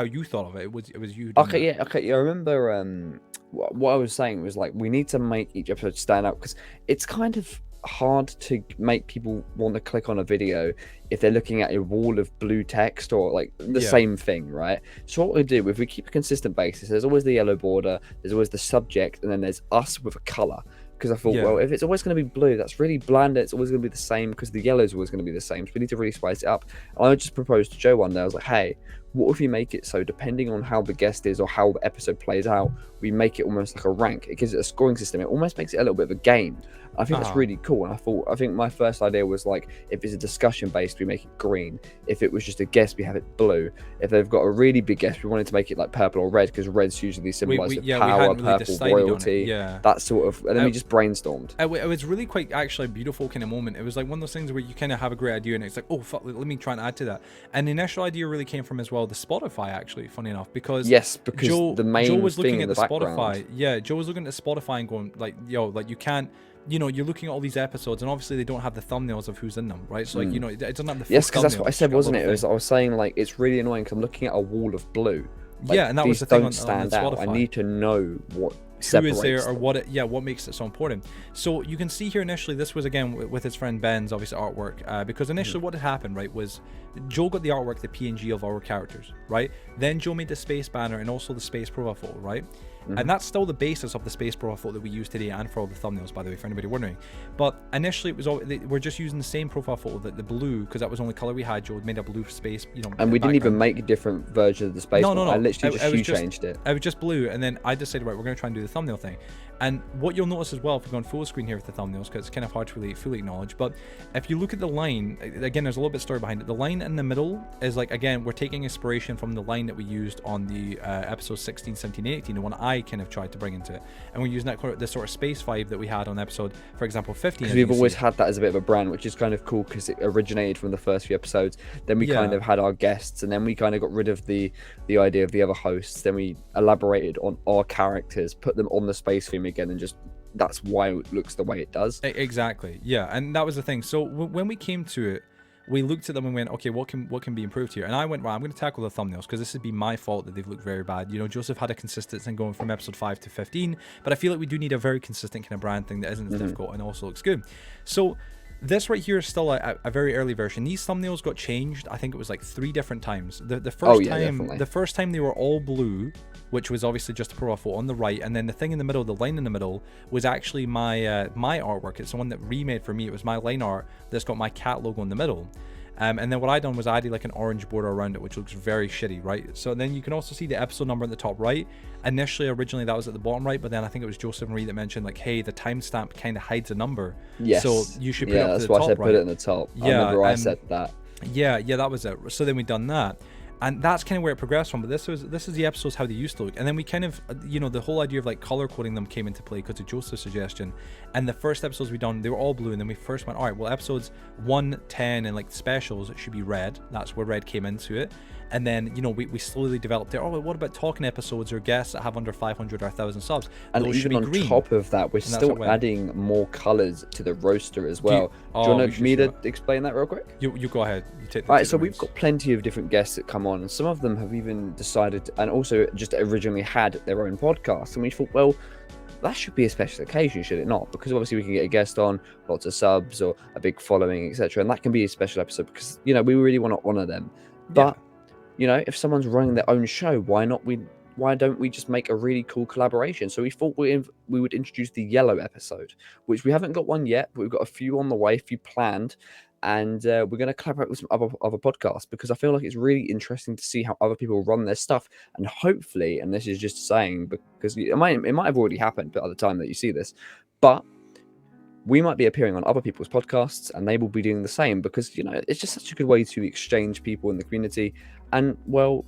you thought of it. It was you. Okay, yeah, okay. Yeah, I remember. What I was saying was, like, we need to make each episode stand out, because it's kind of hard to make people want to click on a video if they're looking at a wall of blue text or like the same thing, right? So what we do, if we keep a consistent basis, there's always the yellow border, there's always the subject, and then there's us with a color. Because I thought, well, if it's always going to be blue, that's really bland. It's always going to be the same, because the yellow is always going to be the same. So we need to really spice it up. And I just proposed to Joe one day. I was like, hey, what if you make it so, depending on how the guest is or how the episode plays out, we make it almost like a rank. It gives it a scoring system. It almost makes it a little bit of a game. I think that's really cool. And I think my first idea was, like, if it's a discussion based, we make it green. If it was just a guest, we have it blue. If they've got a really big guest, we wanted to make it like purple or red, because red's usually symbolized with power, purple, royalty, that sort of. And then we just brainstormed. It was really quite actually a beautiful kind of moment. It was like one of those things where you kind of have a great idea, and it's like, oh fuck, let me try and add to that. And the initial idea really came from as well the Spotify, actually, funny enough, because Joe, the main Joe was looking thing at the background. Spotify. Yeah, Joe was looking at Spotify and going like, yo, like you can't. You're looking at all these episodes, and obviously they don't have the thumbnails of who's in them, right? So, like, it doesn't have the full because that's what I said, wasn't it? I was saying, like, it's really annoying because I'm looking at a wall of blue. Like, and that was the thing don't stand out. I need to know what separates who is there, or them. what makes it so important. So you can see here initially, this was again with his friend Ben's obviously artwork, because initially what had happened, right, was Joe got the artwork, the PNG of our characters, right? Then Joe made the space banner and also the space profile photo, right? And that's still the basis of the space profile photo that we use today, and for all the thumbnails, by the way, for anybody wondering. But initially it was all, we're just using the same profile photo, the blue, because that was the only color we had. Joe made a blue space, and we didn't even make a different version of the space. No. I literally changed it. It was just blue, and then I decided, right, we're going to try and do the thumbnail thing. And what you'll notice as well, if we go on full screen here with the thumbnails, because it's kind of hard to really fully acknowledge, but if you look at the line, again, there's a little bit of story behind it. The line in the middle is like, again, we're taking inspiration from the line that we used on the episodes 16, 17, 18, the one I kind of tried to bring into it. And we're using that the sort of space vibe that we had on episode, for example, 15. Because we've always had that as a bit of a brand, which is kind of cool, because it originated from the first few episodes. Then we kind of had our guests, and then we kind of got rid of the idea of the other hosts. Then we elaborated on our characters, put them on the space theme again, and just that's why it looks the way it does. Exactly, yeah. And that was the thing. So when we came to it, we looked at them and went, okay, what can be improved here? And I went, right, I'm going to tackle the thumbnails, because this would be my fault that they've looked very bad. Joseph had a consistency in going from episode 5 to 15, but I feel like we do need a very consistent kind of brand thing that isn't as difficult and also looks good. So this right here is still a very early version. These thumbnails got changed, I think it was like 3 different times. The first time they were all blue, which was obviously just a profile photo on the right, and then the thing in the middle, the line in the middle, was actually my my artwork. It's the one that remade for me. It was my line art that's got my cat logo in the middle. And then what I done was I added like an orange border around it, which looks very shitty, right? So then you can also see the episode number at the top right. Originally that was at the bottom right, but then I think it was Joseph Marie that mentioned, like, hey, the timestamp kind of hides a number. Yes. So you should put it up to the top, that's why I said put it in the top. I remember I said that. Yeah, that was it. So then we done that. And that's kind of where it progressed from. But this is the episodes how they used to look. And then we kind of, the whole idea of like color coding them came into play because of Joseph's suggestion. And the first episodes we done, they were all blue. And then we first went, all right, well, episodes 1, 10, and like specials, it should be red. That's where red came into it. And then, we slowly developed it. Oh, what about talking episodes or guests that have under 500 or 1,000 subs? And those even on green. top of that, we're still adding more colors to the roster as well. Do you want me to explain that real quick? You go ahead. You take All right, so we've got plenty of different guests that come on, and some of them have even decided, and also just originally had their own podcast. And we thought, well, that should be a special occasion, should it not? Because obviously we can get a guest on, lots of subs or a big following, etc. And that can be a special episode because, we really want to honor them. But, if someone's running their own show, why not we why don't we just make a really cool collaboration? So we thought we would introduce the yellow episode, which we haven't got one yet, but we've got a few on the way, a few planned. And we're going to collaborate with some other podcasts, because I feel like it's really interesting to see how other people run their stuff. And hopefully, and this is just saying, because it might have already happened by the time that you see this, but we might be appearing on other people's podcasts and they will be doing the same, because, it's just such a good way to exchange people in the community. And, well,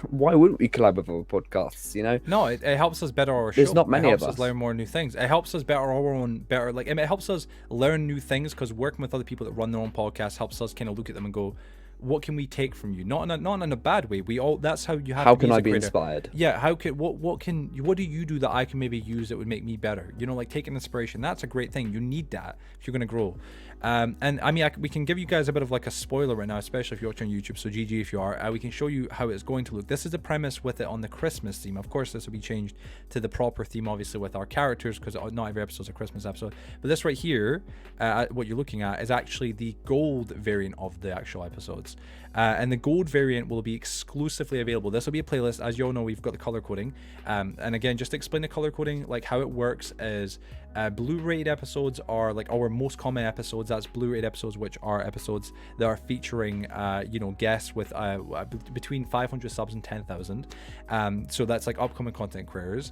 why wouldn't we collab with other podcasts, No, it helps us better our show. There's not many of us. It helps us learn more new things. It helps us it helps us learn new things, because working with other people that run their own podcasts helps us kind of look at them and go, what can we take from you? Not in a bad way. That's how you have how to be can as I a be creator. inspired? Yeah, what do you do that I can maybe use that would make me better? Like taking inspiration. That's a great thing. You need that if you're going to grow. And I mean, we can give you guys a bit of like a spoiler right now, especially if you're watching YouTube. So GG if you are, we can show you how it's going to look. This is the premise with it on the Christmas theme. Of course, this will be changed to the proper theme, obviously, with our characters, because not every episode is a Christmas episode. But this right here, what you're looking at, is actually the gold variant of the actual episodes. And the gold variant will be exclusively available. This will be a playlist. As you all know, we've got the color coding. And again, just to explain the color coding, like how it works is Blu-ray episodes are like our most common episodes. That's Blu-ray episodes, which are episodes that are featuring, guests with between 500 subs and 10,000. So that's like upcoming content creators.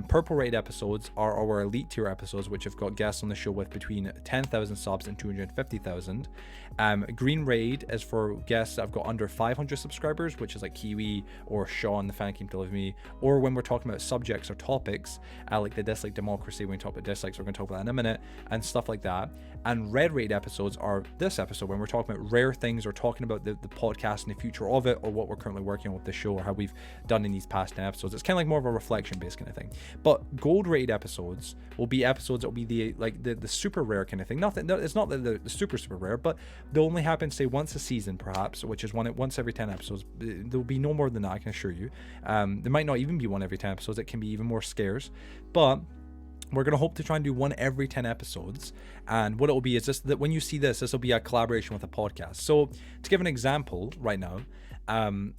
Purple rated episodes are our elite tier episodes, which have got guests on the show with between 10,000 subs and 250,000. Green raid is for guests that have got under 500 subscribers, which is like Kiwi or Sean, the fan came to live with me, or when we're talking about subjects or topics, like the dislike democracy, when we talk about dislikes, we're going to talk about that in a minute, and stuff like that. And red raid episodes are this episode, when we're talking about rare things or talking about the podcast and the future of it, or what we're currently working on with the show, or how we've done in these past 10 episodes. It's kind of like more of a reflection based kind of thing. But gold rated episodes will be episodes that will be the super rare kind of thing. It's not the super rare, but they'll only happen, say, once a season, perhaps, which is once every 10 episodes. There'll be no more than that, I can assure you. There might not even be one every 10 episodes. It can be even more scarce, but we're going to hope to try and do one every 10 episodes. And what it will be is just that when you see this will be a collaboration with a podcast. So to give an example right now,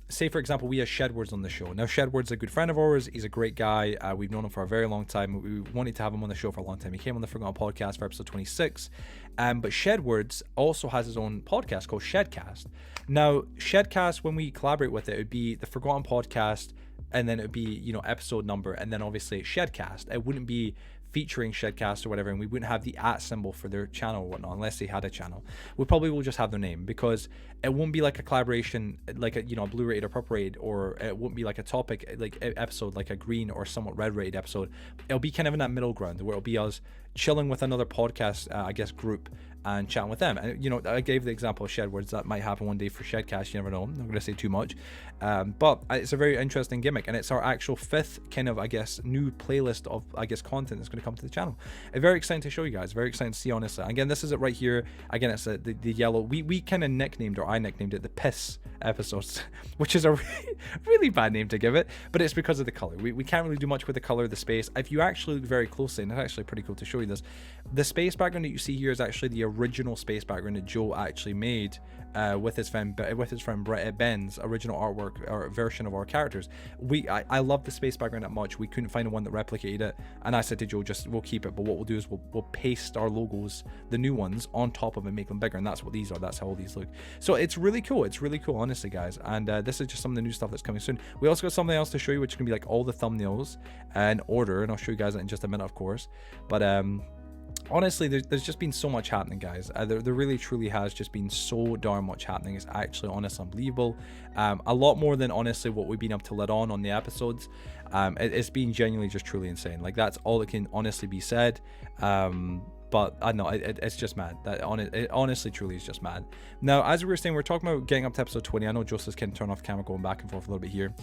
say for example, we have Shedwards on the show. Now Shedwards a good friend of ours. He's a great guy. We've known him for a very long time. We wanted to have him on the show for a long time. He came on the Forgotten Podcast for episode 26. But Shedwards also has his own podcast called Shedcast. Now Shedcast, when we collaborate with it, would be the Forgotten Podcast, and then it would be, episode number, and then obviously Shedcast. It wouldn't be featuring Shedcast or whatever, and we wouldn't have the @ symbol for their channel or whatnot, unless they had a channel. We probably will just have their name, because it won't be like a collaboration, like a blue rated or purple rated, or it won't be like a topic like episode, like a green or somewhat red rated episode. It'll be kind of in that middle ground where it'll be us chilling with another podcast group and chatting with them. And I gave the example of Shedwards. That might happen one day for Shedcast, you never know. I'm not going to say too much, but it's a very interesting gimmick, and it's our actual 5th kind of new playlist of content that's going to come to the channel. It's very exciting to show you guys, very exciting to see, honestly. Again, this is it right here. Again, it's the yellow. We kind of I nicknamed it the piss episodes, which is a really bad name to give it, but it's because of the color. We can't really do much with the color of the space. If you actually look very closely, and it's actually pretty cool to show you this, the space background that you see here is actually the original space background that Joe actually made with his friend Ben's original artwork or version of our characters. I love the space background that much. We couldn't find one that replicated it, and I said to Joe, we'll keep it, but what we'll do is we'll paste our logos, the new ones, on top of it, make them bigger, and that's what these are. That's how all these look. So it's really cool, honestly, guys. And this is just some of the new stuff that's coming soon. We also got something else to show you, which is gonna be like all the thumbnails in order, and I'll show you guys that in just a minute, of course. But honestly, there's just been so much happening, guys. There really truly has just been so darn much happening. It's actually honestly unbelievable. A lot more than honestly what we've been able to let on the episodes. It's been genuinely just truly insane. Like, that's all that can honestly be said. But I know it's just mad. It honestly truly is just mad. Now, as we were saying, we're talking about getting up to episode 20. I know Joseph's can turn off camera, going back and forth a little bit here.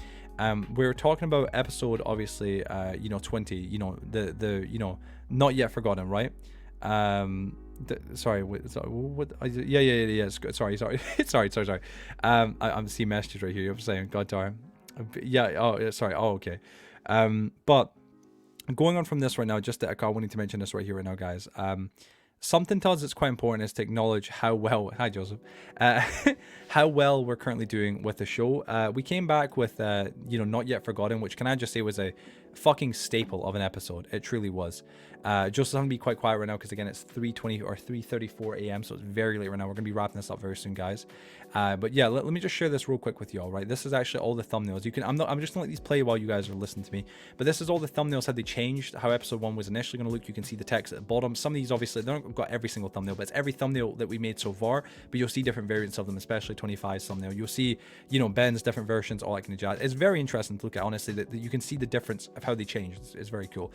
We're talking about episode, obviously, 20. The not yet forgotten, right? Sorry, what? Yeah. Sorry. sorry. I'm seeing messages right here. I'm saying, God darn. Yeah. Oh, sorry. Oh, okay. But going on from this right now, just I wanted to mention this right here right now, guys. something to us that's quite important is to acknowledge how well, hi Joseph, uh, how well we're currently doing with the show. We came back with, Not Yet Forgotten, which can I just say was a fucking staple of an episode. It truly was. Joseph's going to be quite quiet right now because again it's 3:20 or 3:34 a.m. so it's very late right now. We're going to be wrapping this up very soon, guys. But yeah, let me just share this real quick with y'all. Right, this is actually all the thumbnails. I'm just gonna let these play while you guys are listening to me. But this is all the thumbnails, how they changed, how episode 1 was initially going to look. You can see the text at the bottom. Some of these obviously they don't got every single thumbnail, but it's every thumbnail that we made so far. But you'll see different variants of them, especially 25's thumbnail. You'll see, Ben's different versions, all that kind of jazz. It's very interesting to look at, honestly. That you can see the difference of how they changed. It's very cool.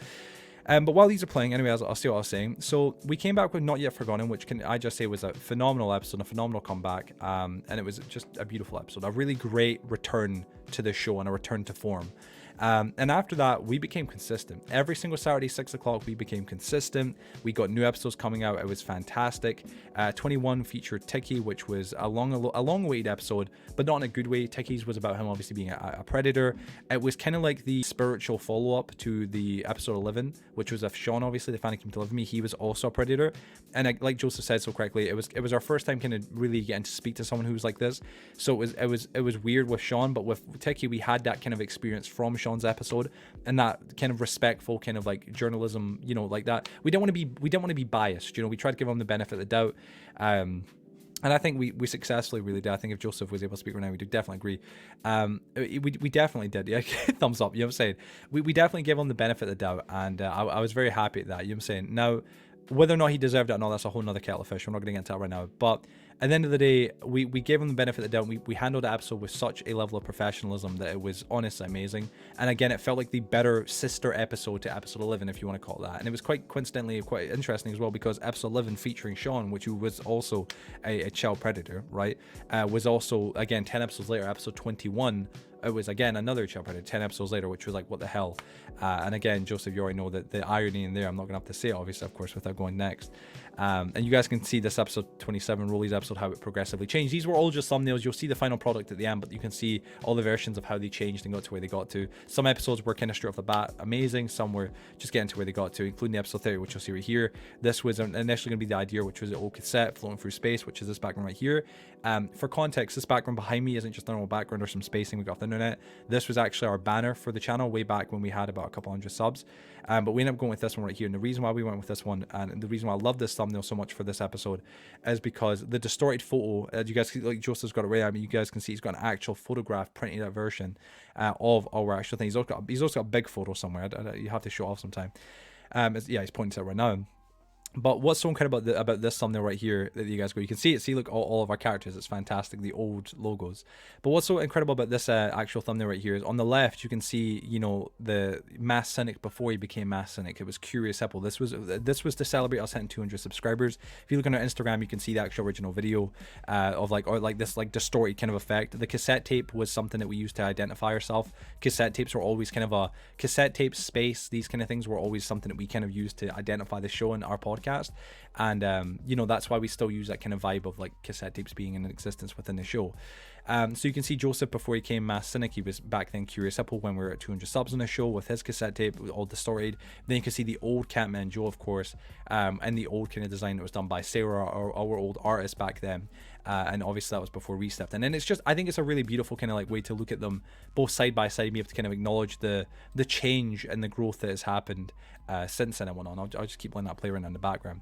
But while these are playing, anyway, I'll see what I was saying. So we came back with Not Yet Forgotten, which I just say was a phenomenal episode, a phenomenal comeback, and it was just a beautiful episode, a really great return to the show and a return to form. And after that, we became consistent. Every single Saturday, 6 o'clock, we became consistent. We got new episodes coming out. It was fantastic. 21 featured Tiki, which was a long-awaited episode, but not in a good way. Tiki's was about him obviously being a predator. It was kind of like the spiritual follow-up to the episode 11, which was of Sean, obviously, the fan who came to live with me. He was also a predator. And like Joseph said so correctly, it was our first time kind of really getting to speak to someone who was like this. So it was weird with Sean, but with Tiki, we had that kind of experience from Sean's episode and that kind of respectful kind of like journalism, like that. We don't want to be biased. We tried to give him the benefit of the doubt. And I think we successfully really did. I think if Joseph was able to speak right now, we would definitely agree. We definitely did. Yeah, thumbs up. You know what I'm saying? We definitely gave him the benefit of the doubt, and I was very happy at that. You know what I'm saying? Now, whether or not he deserved it or not, that's a whole nother kettle of fish. We're not going to get into that right now. But at the end of the day, we gave him the benefit of the doubt. We handled the episode with such a level of professionalism that it was honestly amazing. And again, it felt like the better sister episode to episode 11, if you want to call it that. And it was quite coincidentally quite interesting as well, because episode 11 featuring Sean, which was also a child predator, right, was also, again, 10 episodes later, episode 21, it was again another child predator 10 episodes later, which was like, what the hell. And again, Joseph, you already know that the irony in there. I'm not gonna have to say it, obviously, of course, without going next. And you guys can see this episode 27, Rolly's episode, how it progressively changed. These were all just thumbnails. You'll see the final product at the end, but you can see all the versions of how they changed and got to where they got to. Some episodes were kind of straight off the bat amazing, some were just getting to where they got to, including the episode 30, which you'll see right here. This was initially going to be the idea, which was an old cassette floating through space, which is this background right here. For context, this background behind me isn't just a normal background or some spacing we got off the internet. This was actually our banner for the channel way back when we had about a couple hundred subs. But we ended up going with this one right here. And the reason why we went with this one, and the reason why I love this thumbnail so much for this episode, is because the distorted photo, you guys see, like Joseph's got it right. I mean, you guys can see he's got an actual photograph, printed out version of our actual thing. He's also got a big photo somewhere. You have to show off sometime. Yeah, he's pointing to it right now. But what's so incredible about this thumbnail right here that you guys go, you can see it. See, look, all of our characters. It's fantastic. The old logos. But what's so incredible about this actual thumbnail right here is on the left, you can see, the Mass Cynic before he became Mass Cynic. It was Curious Hippo. This was to celebrate us hitting 200 subscribers. If you look on our Instagram, you can see the actual original video of this distorted kind of effect. The cassette tape was something that we used to identify ourselves. Cassette tapes were always kind of a cassette tape space. These kind of things were always something that we kind of used to identify the show and our podcast. And that's why we still use that kind of vibe of like cassette tapes being in existence within the show. So you can see Joseph before he came Mass Cynic. He was back then Curious Hippo when we were at 200 subs on the show with his cassette tape all distorted. Then you can see the old Catman Joe, of course, and the old kind of design that was done by Sarah, our old artist back then. And obviously that was before we stepped in. And it's just, I think it's a really beautiful kind of like way to look at them both side by side, be able to kind of acknowledge the change and the growth that has happened since then and went on. I'll just keep letting that play around in the background.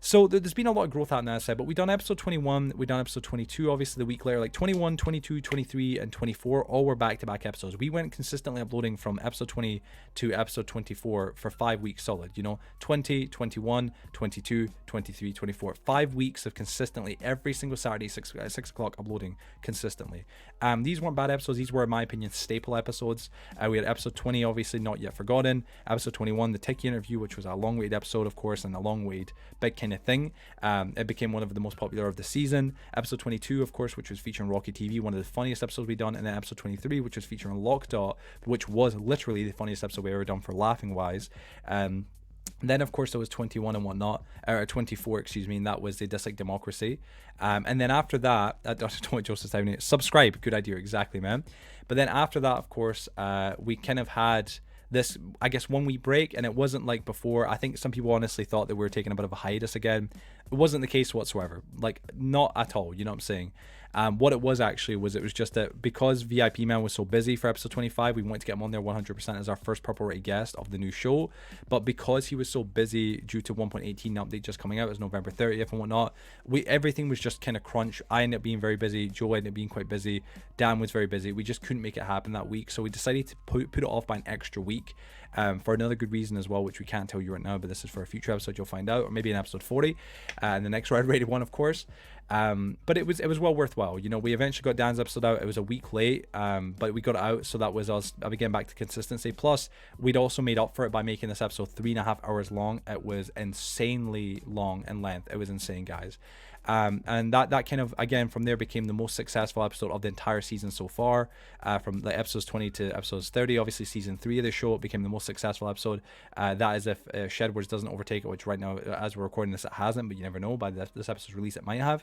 So there's been a lot of growth out on that side, but we've done episode 21, we've done episode 22, obviously the week later, like 21, 22, 23, and 24, all were back-to-back episodes. We went consistently uploading from episode 20 to episode 24 for 5 weeks solid, 20, 21, 22, 23, 24. 5 weeks of consistently, every single Saturday, 6 o'clock uploading consistently. These weren't bad episodes, these were, in my opinion, staple episodes. We had episode 20, obviously, Not Yet Forgotten. Episode 21, the Tiki interview, which was a long-waited episode, of course, and a long-waited big kind of thing. It became one of the most popular of the season. Episode 22, of course, which was featuring Rocky TV, one of the funniest episodes we've done. And then episode 23, which was featuring Lockdot, which was literally the funniest episode we ever done for laughing wise. Then, of course, there was 21 and whatnot, or 24, excuse me, and that was the Dislike Democracy. And then after that, I don't know what Joseph's typing it. Subscribe, good idea, exactly, man. But then after that, of course, we kind of had this, I guess, 1 week break, and it wasn't like before. I think some people honestly thought that we were taking a bit of a hiatus again. It wasn't the case whatsoever, like not at all, you know what I'm saying? What it was actually was, it was just that because VIP Man was so busy for episode 25, we wanted to get him on there 100% as our first purple rated guest of the new show. But because he was so busy due to 1.18 update just coming out, it was November 30th and whatnot, everything was just kind of crunch. I ended up being very busy, Joe ended up being quite busy, Dan was very busy. We just couldn't make it happen that week, so we decided to put it off by an extra week, for another good reason as well, which we can't tell you right now, but this is for a future episode, you'll find out, or maybe in episode 40, and the next red rated one, of course. But it was well worthwhile. You know, we eventually got Dan's episode out. It was a week late, but we got it out, so that was us again back to consistency. Plus, we'd also made up for it by making this episode 3.5 hours long. It was insanely long in length. It was insane, guys. And that kind of, again, from there became the most successful episode of the entire season so far, from like episodes 20 to episodes 30. Obviously season 3 of the show, it became the most successful episode. That is if Shedwards doesn't overtake it, which right now, as we're recording this, it hasn't, but you never know. By this episode's release, it might have.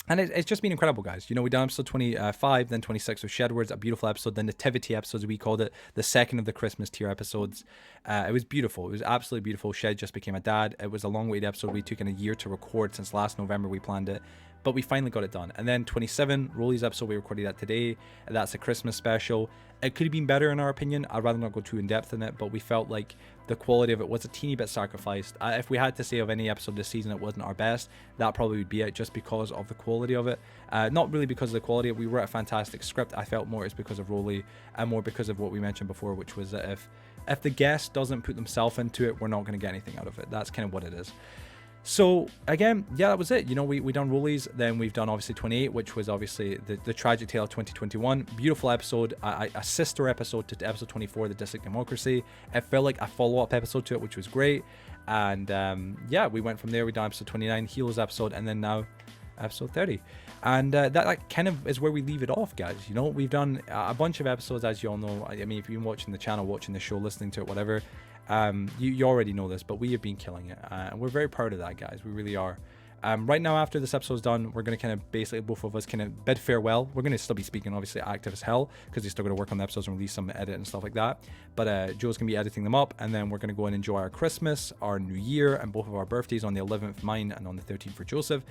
And it's just been incredible, guys. You know, we done episode 25, then 26 with Shedwards, a beautiful episode. The Nativity episodes, we called it, the second of the Christmas tier episodes. It was beautiful. It was absolutely beautiful. Shed just became a dad. It was a long-waited episode. We took in a year to record. Since last November, we planned it. But we finally got it done. And then 27, Rolly's episode, we recorded that today. That's a Christmas special. It could have been better in our opinion. I'd rather not go too in depth in it, but we felt like the quality of it was a teeny bit sacrificed. If we had to say of any episode this season it wasn't our best, that probably would be it, just because of the quality of it. Not really because of the quality. We wrote a fantastic script. I felt more it's because of Rolly, and more because of what we mentioned before, which was that if the guest doesn't put themselves into it, we're not going to get anything out of it. That's kind of what it is. So again, yeah, that was it. You know, we done Rollies, then we've done obviously 28, which was obviously the tragic tale of 2021. Beautiful episode, a sister episode to episode 24, the District Democracy. It felt like a follow-up episode to it, which was great. And yeah, we went from there. We done episode 29, Heroes episode, and then now episode 30. And that kind of is where we leave it off, guys. You know, we've done a bunch of episodes, as you all know. I mean, if you've been watching the channel, watching the show, listening to it, whatever, you already know this, but we have been killing it, and we're very proud of that, guys. We really are. Right now, after this episode's done, we're going to kind of basically, both of us kind of bid farewell. We're going to still be speaking, obviously, active as hell, because he's still going to work on the episodes and release some edit and stuff like that. But Joe's going to be editing them up, and then we're going to go and enjoy our Christmas, our New Year, and both of our birthdays on the 11th, mine, and on the 13th for Joseph,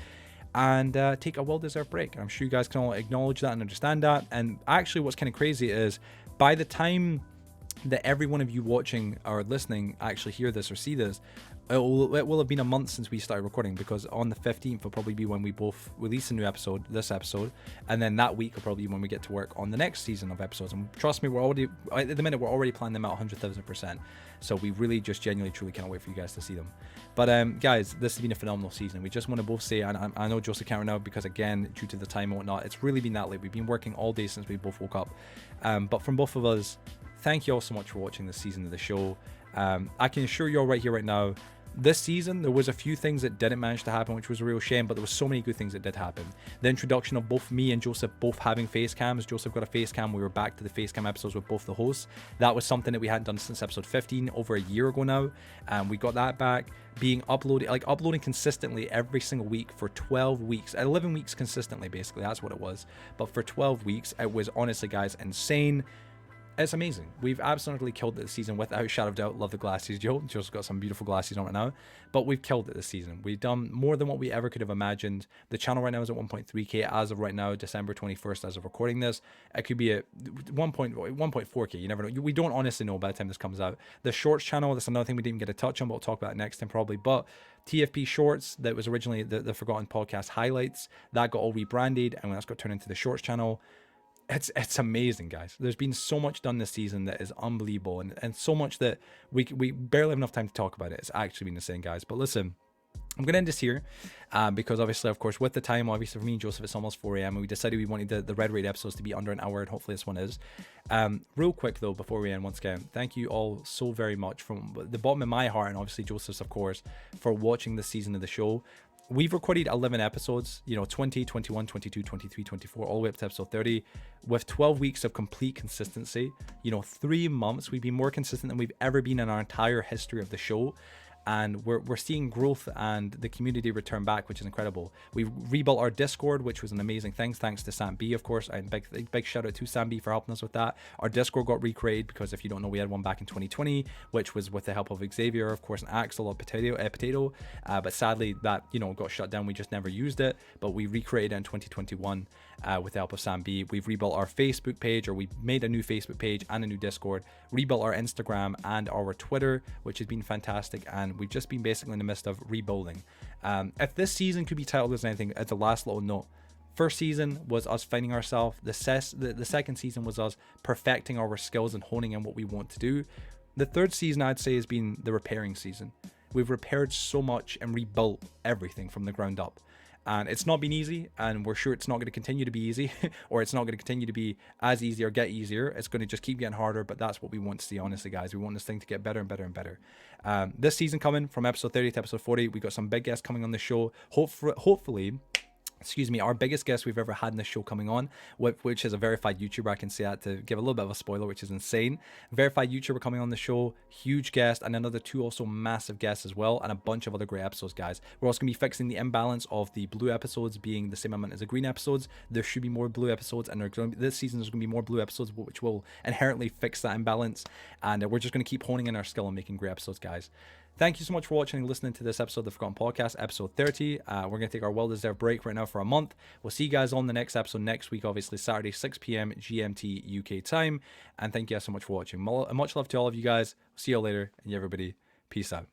and take a well-deserved break. And I'm sure you guys can all acknowledge that and understand that. And actually, what's kind of crazy is, by the time that every one of you watching or listening actually hear this or see this, it will have been a month since we started recording, because on the 15th will probably be when we both release a new episode, this episode, and then that week will probably be when we get to work on the next season of episodes. And trust me, we're already, at the minute, we're already planning them out 100,000%. So we really just genuinely, truly cannot wait for you guys to see them. But guys, this has been a phenomenal season. We just want to both say, and I know Joseph can't right now because, again, due to the time and whatnot, it's really been that late. We've been working all day since we both woke up. But from both of us, thank you all so much for watching this season of the show. I can assure you all right here, right now, this season there was a few things that didn't manage to happen, which was a real shame, but there was so many good things that did happen. The introduction of both me and Joseph both having face cams. Joseph got a face cam. We were back to the face cam episodes with both the hosts. That was something that we hadn't done since episode 15, over a year ago now. We got that back. Being uploaded, like uploading consistently every single week for 12 weeks, 11 weeks consistently, basically, that's what it was. But for 12 weeks, it was honestly, guys, insane. It's amazing. We've absolutely killed it this season, without a shadow of doubt. Love the glasses, Joe. Joe's got some beautiful glasses on right now. But we've killed it this season. We've done more than what we ever could have imagined. The channel right now is at 1.3k as of right now, December 21st, as of recording this. It could be at 1.4k. You never know. We don't honestly know by the time this comes out. The shorts channel, that's another thing we didn't get a touch on, but we'll talk about it next time probably. But TFP Shorts, that was originally the Forgotten Podcast Highlights, that got all rebranded, and that's got turned into the Shorts channel. It's amazing, guys. There's been so much done this season that is unbelievable, and so much that we barely have enough time to talk about it. It's actually been insane, guys. But listen, I'm going to end this here, because obviously, of course, with the time, obviously for me and Joseph, it's almost 4 a.m. and we decided we wanted the red rate episodes to be under an hour, and hopefully this one is. Real quick though, before we end, once again, thank you all so very much from the bottom of my heart, and obviously Joseph's, of course, for watching this season of the show. We've recorded 11 episodes, 20, 21, 22, 23, 24, all the way up to episode 30, with 12 weeks of complete consistency. 3 months. We've been more consistent than we've ever been in our entire history of the show. and we're seeing growth and the community return back, which is incredible. We rebuilt our Discord, which was an amazing thing, thanks to Sam B, of course, and big shout out to Sam B for helping us with that. Our Discord got recreated because, if you don't know, we had one back in 2020, which was with the help of Xavier, of course, and Axel of Potato, but sadly that, you know, got shut down. We just never used it, but we recreated it in 2021 with the help of Sam B. We've rebuilt our Facebook page, or we made a new Facebook page and a new Discord, rebuilt our Instagram and our Twitter, which has been fantastic, and we've just been basically in the midst of rebuilding. If this season could be titled as anything, as the last little note, first season was us finding ourselves. The second season was us perfecting our skills and honing in what we want to do. The third season, I'd say, has been the repairing season. We've repaired so much and rebuilt everything from the ground up. And it's not been easy, and we're sure it's not going to continue to be easy, or it's not going to continue to be as easy or get easier. It's going to just keep getting harder, but that's what we want to see, honestly, guys. We want this thing to get better and better and better. This season coming, from episode 30 to episode 40, we got some big guests coming on the show. Hopefully, our biggest guest we've ever had in the show coming on, which is a verified YouTuber. I can say that to give a little bit of a spoiler, which is insane. Verified YouTuber coming on the show, huge guest, and another 2 also massive guests as well, and a bunch of other great episodes, guys. We're also going to be fixing the imbalance of the blue episodes being the same amount as the green episodes. There should be more blue episodes, and this season there's going to be more blue episodes, which will inherently fix that imbalance, and we're just going to keep honing in our skill and making great episodes, guys. Thank you so much for watching and listening to this episode of the Forgotten Podcast, episode 30. We're going to take our well-deserved break right now for a month. We'll see you guys on the next episode next week, obviously Saturday, 6 p.m. GMT UK time. And thank you guys so much for watching. Much love to all of you guys. See you later, and everybody, peace out.